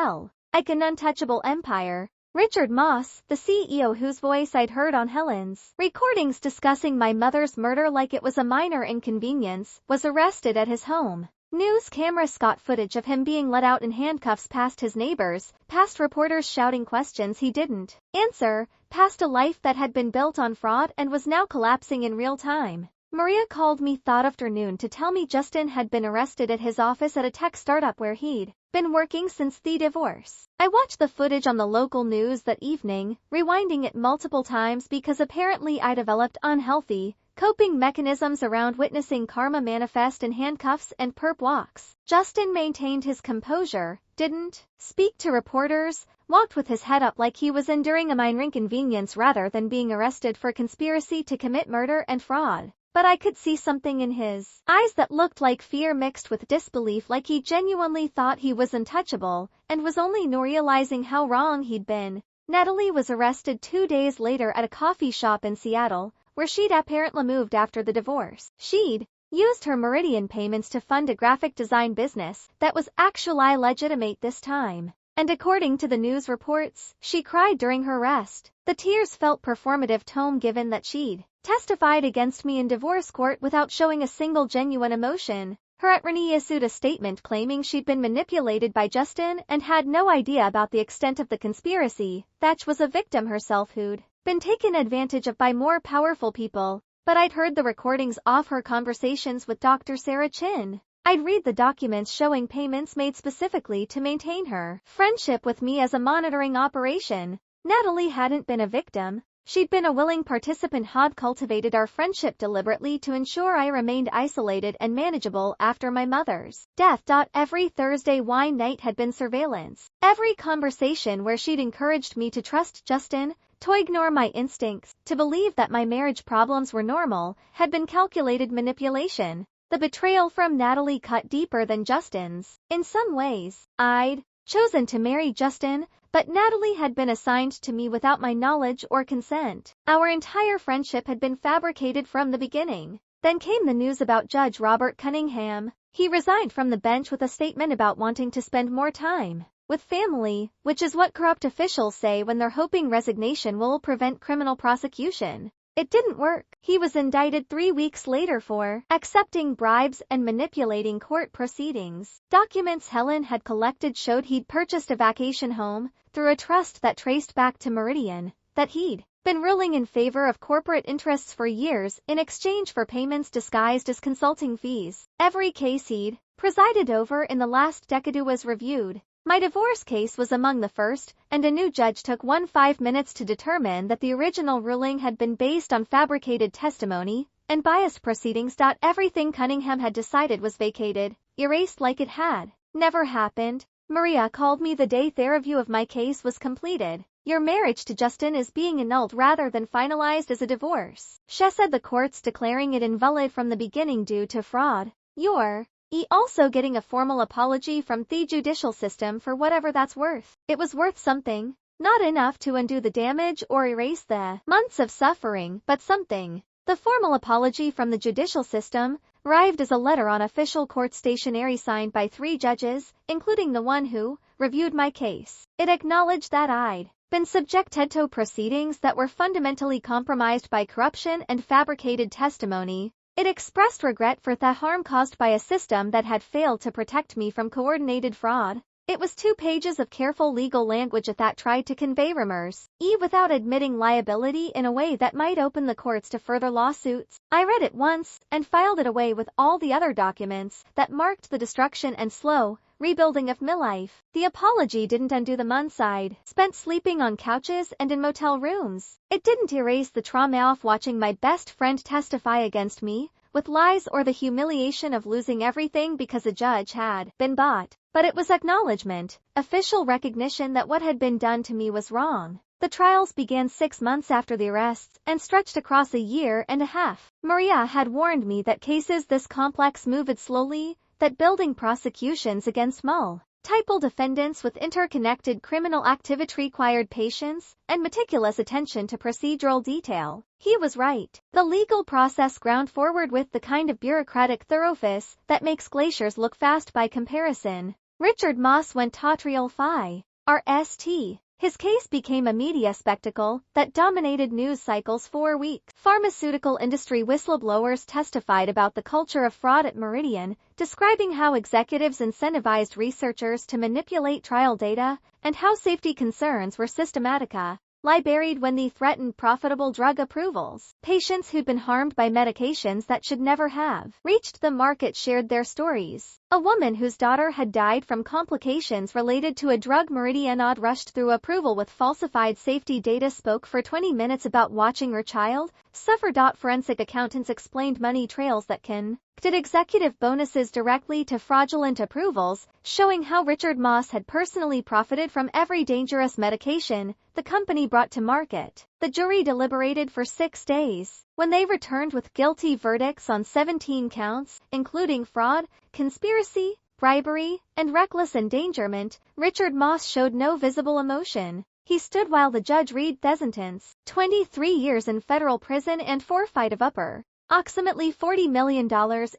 like an untouchable empire. Richard Moss, the CEO whose voice I'd heard on Helen's recordings discussing my mother's murder like it was a minor inconvenience, was arrested at his home. News cameras got footage of him being let out in handcuffs past his neighbors, past reporters shouting questions he didn't answer, past a life that had been built on fraud and was now collapsing in real time. Maria called me that afternoon to tell me Justin had been arrested at his office at a tech startup where he'd been working since the divorce. I watched the footage on the local news that evening, rewinding it multiple times because apparently I developed unhealthy coping mechanisms around witnessing karma manifest in handcuffs and perp walks. Justin maintained his composure, didn't speak to reporters, walked with his head up like he was enduring a minor inconvenience rather than being arrested for conspiracy to commit murder and fraud. But I could see something in his eyes that looked like fear mixed with disbelief, like he genuinely thought he was untouchable, and was only now realizing how wrong he'd been. Natalie was arrested 2 days later at a coffee shop in Seattle, where she'd apparently moved after the divorce. She'd used her Meridian payments to fund a graphic design business that was actually legitimate this time. And according to the news reports, she cried during her arrest. The tears felt performative tone given that she'd testified against me in divorce court without showing a single genuine emotion. Her attorney issued a statement claiming she'd been manipulated by Justin and had no idea about the extent of the conspiracy, that she was a victim herself who'd been taken advantage of by more powerful people. but I'd heard the recordings of her conversations with Dr. Sarah Chin. I'd read the documents showing payments made specifically to maintain her friendship with me as a monitoring operation. Natalie hadn't been a victim. She'd been a willing participant who'd cultivated our friendship deliberately to ensure I remained isolated and manageable after my mother's death. Every Thursday wine night had been surveillance. Every conversation where she'd encouraged me to trust Justin, to ignore my instincts, to believe that my marriage problems were normal, had been calculated manipulation. The betrayal from Natalie cut deeper than Justin's. In some ways, I'd chosen to marry Justin, but Natalie had been assigned to me without my knowledge or consent. Our entire friendship had been fabricated from the beginning. Then came the news about Judge Robert Cunningham. He resigned from the bench with a statement about wanting to spend more time with family, which is what corrupt officials say when they're hoping resignation will prevent criminal prosecution. It didn't work. He was indicted 3 weeks later for accepting bribes and manipulating court proceedings. Documents Helen had collected showed he'd purchased a vacation home through a trust that traced back to Meridian, that he'd been ruling in favor of corporate interests for years in exchange for payments disguised as consulting fees. Every case he'd presided over in the last decade was reviewed. My divorce case was among the first, and a new judge took 5 minutes to determine that the original ruling had been based on fabricated testimony and biased proceedings. Everything Cunningham had decided was vacated, erased like it had never happened. Maria called me the day their review of my case was completed. Your marriage to Justin is being annulled rather than finalized as a divorce. She said the court's declaring it invalid from the beginning due to fraud. You're also getting a formal apology from the judicial system for whatever that's worth. It was worth something. Not enough to undo the damage or erase the months of suffering, but something. The formal apology from the judicial system arrived as a letter on official court stationery signed by 3 judges, including the one who reviewed my case. It acknowledged that I'd been subjected to proceedings that were fundamentally compromised by corruption and fabricated testimony. It expressed regret for the harm caused by a system that had failed to protect me from coordinated fraud. It was 2 pages of careful legal language that tried to convey remorse, without admitting liability in a way that might open the courts to further lawsuits. I read it once and filed it away with all the other documents that marked the destruction and slow rebuilding of my life. The apology didn't undo the months I'd spent sleeping on couches and in motel rooms. It didn't erase the trauma of watching my best friend testify against me with lies or the humiliation of losing everything because a judge had been bought. But it was acknowledgement, official recognition that what had been done to me was wrong. The trials began 6 months after the arrests and stretched across a year and a half. Maria had warned me that cases this complex moved slowly, that building prosecutions against multiple defendants with interconnected criminal activity required patience and meticulous attention to procedural detail. He was right. The legal process ground forward with the kind of bureaucratic thoroughness that makes glaciers look fast by comparison. Richard Moss went to trial Phi. RST. His case became a media spectacle that dominated news cycles for weeks. Pharmaceutical industry whistleblowers testified about the culture of fraud at Meridian, describing how executives incentivized researchers to manipulate trial data and how safety concerns were systematically buried when they threatened profitable drug approvals. Patients who'd been harmed by medications that should never have reached the market shared their stories. A woman whose daughter had died from complications related to a drug Meridian had rushed through approval with falsified safety data spoke for 20 minutes about watching her child suffer. Forensic accountants explained money trails that connected executive bonuses directly to fraudulent approvals, showing how Richard Moss had personally profited from every dangerous medication the company brought to market. The jury deliberated for 6 days. When they returned with guilty verdicts on 17 counts, including fraud, conspiracy, bribery, and reckless endangerment, Richard Moss showed no visible emotion. He stood while the judge read the sentence: 23 years in federal prison and forfeit of approximately $40 million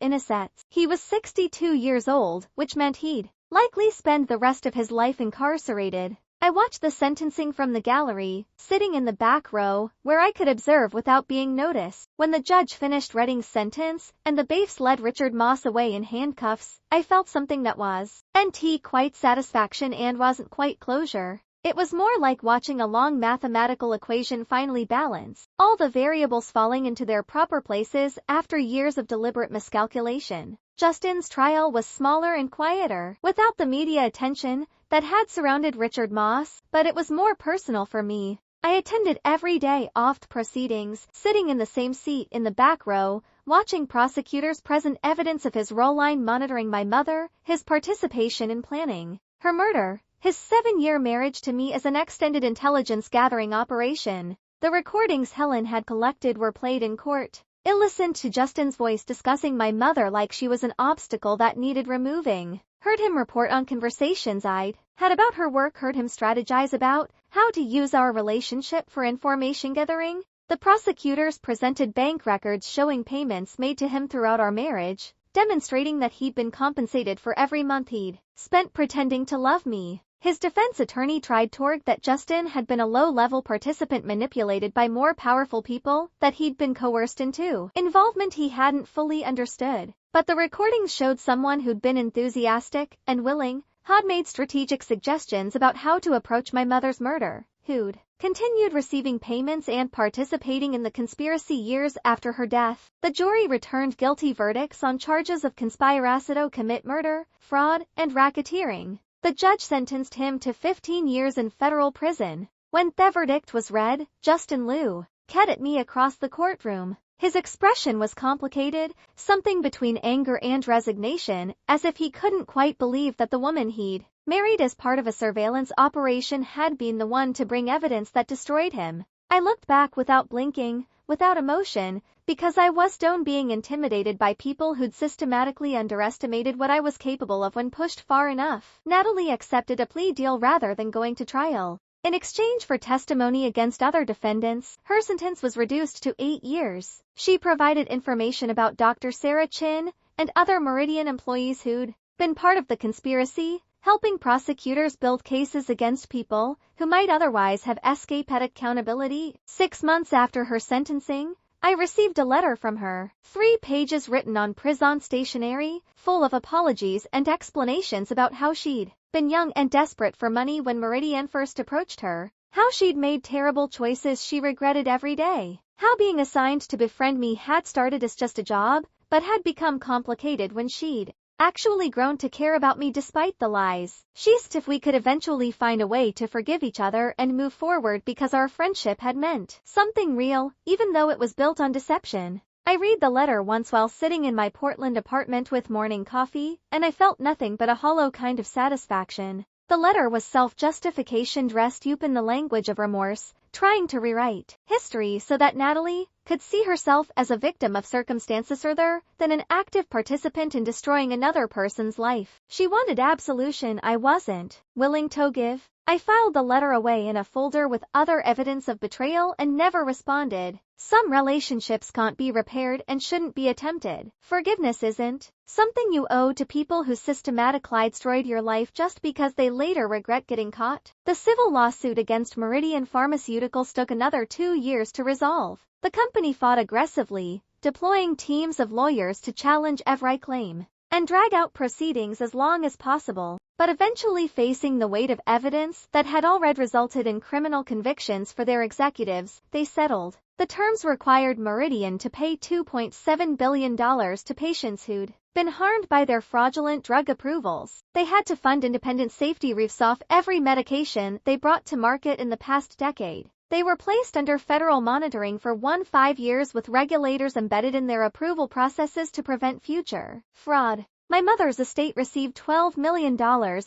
in assets. He was 62 years old, which meant he'd likely spend the rest of his life incarcerated. I watched the sentencing from the gallery, sitting in the back row, where I could observe without being noticed. When the judge finished reading sentence, and the bailiffs led Richard Moss away in handcuffs, I felt something that wasn't quite satisfaction and wasn't quite closure. It was more like watching a long mathematical equation finally balance, all the variables falling into their proper places after years of deliberate miscalculation. Justin's trial was smaller and quieter, without the media attention that had surrounded Richard Moss, but it was more personal for me. I attended every day oft proceedings, sitting in the same seat in the back row, watching prosecutors present evidence of his role line monitoring my mother, his participation in planning her murder, his 7-year marriage to me as an extended intelligence gathering operation. The recordings Helen had collected were played in court. I listened to Justin's voice discussing my mother like she was an obstacle that needed removing. Heard him report on conversations I'd had about her work, heard him strategize about how to use our relationship for information gathering. The prosecutors presented bank records showing payments made to him throughout our marriage, demonstrating that he'd been compensated for every month he'd spent pretending to love me. His defense attorney tried to argue that Justin had been a low-level participant manipulated by more powerful people, that he'd been coerced into involvement he hadn't fully understood. But the recordings showed someone who'd been enthusiastic and willing, had made strategic suggestions about how to approach my mother's murder, who'd continued receiving payments and participating in the conspiracy years after her death. The jury returned guilty verdicts on charges of conspiracy to commit murder, fraud, and racketeering. The judge sentenced him to 15 years in federal prison. When the verdict was read, Justin looked at me across the courtroom. His expression was complicated, something between anger and resignation, as if he couldn't quite believe that the woman he'd married as part of a surveillance operation had been the one to bring evidence that destroyed him. I looked back without blinking, without emotion, because I was done being intimidated by people who'd systematically underestimated what I was capable of when pushed far enough. Natalie accepted a plea deal rather than going to trial. In exchange for testimony against other defendants, her sentence was reduced to 8 years. She provided information about Dr. Sarah Chin and other Meridian employees who'd been part of the conspiracy, helping prosecutors build cases against people who might otherwise have escaped accountability. 6 months after her sentencing, I received a letter from her, 3 pages written on prison stationery, full of apologies and explanations about how she'd been young and desperate for money when Meridian first approached her, how she'd made terrible choices she regretted every day, how being assigned to befriend me had started as just a job, but had become complicated when she'd actually grown to care about me despite the lies. She asked if we could eventually find a way to forgive each other and move forward because our friendship had meant something real, even though it was built on deception. I read the letter once while sitting in my Portland apartment with morning coffee, and I felt nothing but a hollow kind of satisfaction. The letter was self-justification dressed up in the language of remorse, trying to rewrite history so that Natalie could see herself as a victim of circumstances rather than an active participant in destroying another person's life. She wanted absolution I wasn't willing to give. I filed the letter away in a folder with other evidence of betrayal and never responded. Some relationships can't be repaired and shouldn't be attempted. Forgiveness isn't something you owe to people who systematically destroyed your life just because they later regret getting caught. The civil lawsuit against Meridian Pharmaceuticals took another 2 years to resolve. The company fought aggressively, deploying teams of lawyers to challenge every claim and drag out proceedings as long as possible, but eventually facing the weight of evidence that had already resulted in criminal convictions for their executives, they settled. The terms required Meridian to pay $2.7 billion to patients who'd been harmed by their fraudulent drug approvals. They had to fund independent safety reviews of every medication they brought to market in the past decade. They were placed under federal monitoring for 5 years with regulators embedded in their approval processes to prevent future fraud. My mother's estate received $12 million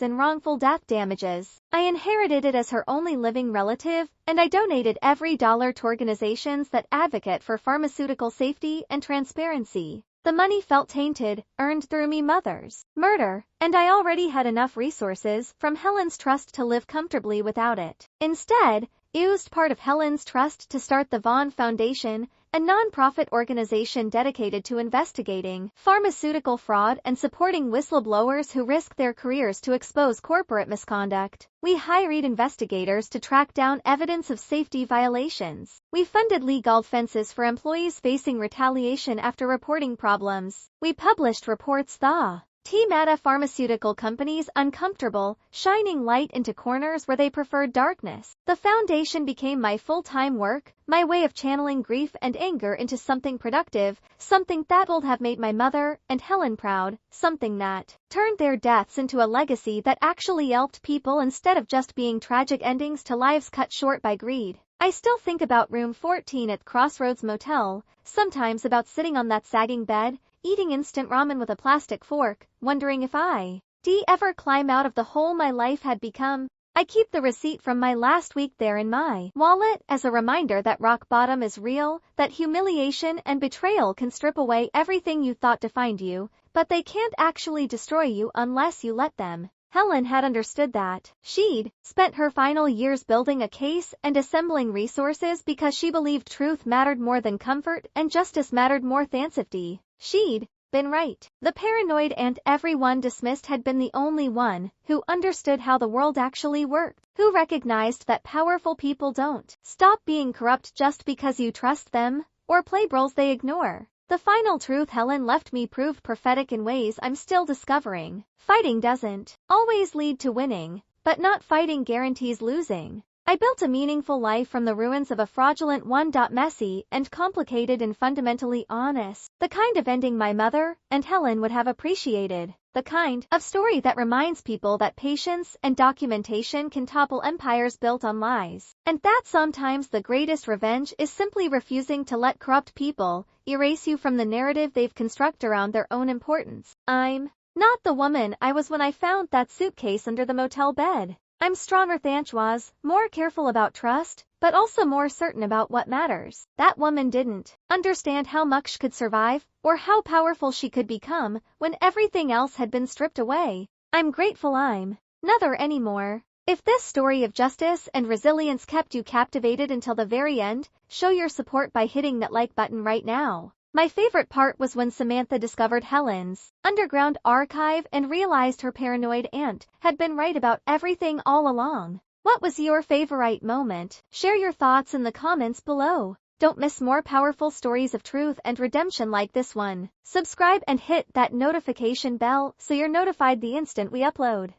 in wrongful death damages. I inherited it as her only living relative, and I donated every dollar to organizations that advocate for pharmaceutical safety and transparency. The money felt tainted, earned through me mother's murder, and I already had enough resources from Helen's trust to live comfortably without it. Instead, I used part of Helen's trust to start the Vaughn Foundation, a non-profit organization dedicated to investigating pharmaceutical fraud and supporting whistleblowers who risk their careers to expose corporate misconduct. We hired investigators to track down evidence of safety violations. We funded legal defenses for employees facing retaliation after reporting problems. We published reports that Meta Pharmaceutical Company's uncomfortable, shining light into corners where they preferred darkness. The foundation became my full-time work, my way of channeling grief and anger into something productive, something that would have made my mother and Helen proud, something that turned their deaths into a legacy that actually helped people instead of just being tragic endings to lives cut short by greed. I still think about room 14 at Crossroads Motel, sometimes about sitting on that sagging bed, eating instant ramen with a plastic fork, wondering if I'd ever climb out of the hole my life had become. I keep the receipt from my last week there in my wallet as a reminder that rock bottom is real, that humiliation and betrayal can strip away everything you thought defined you, but they can't actually destroy you unless you let them. Helen had understood that. She'd spent her final years building a case and assembling resources because she believed truth mattered more than comfort and justice mattered more than safety. She'd been right. The paranoid aunt everyone dismissed had been the only one who understood how the world actually worked, who recognized that powerful people don't stop being corrupt just because you trust them, or play roles they ignore. The final truth Helen left me proved prophetic in ways I'm still discovering. Fighting doesn't always lead to winning, but not fighting guarantees losing. I built a meaningful life from the ruins of a fraudulent one. Messy and complicated and fundamentally honest. The kind of ending my mother and Helen would have appreciated. The kind of story that reminds people that patience and documentation can topple empires built on lies. And that sometimes the greatest revenge is simply refusing to let corrupt people erase you from the narrative they've constructed around their own importance. I'm not the woman I was when I found that suitcase under the motel bed. I'm stronger than I was, more careful about trust, but also more certain about what matters. That woman didn't understand how much she could survive, or how powerful she could become, when everything else had been stripped away. I'm grateful I'm neither anymore. If this story of justice and resilience kept you captivated until the very end, show your support by hitting that like button right now. My favorite part was when Samantha discovered Helen's underground archive and realized her paranoid aunt had been right about everything all along. What was your favorite moment? Share your thoughts in the comments below. Don't miss more powerful stories of truth and redemption like this one. Subscribe and hit that notification bell so you're notified the instant we upload.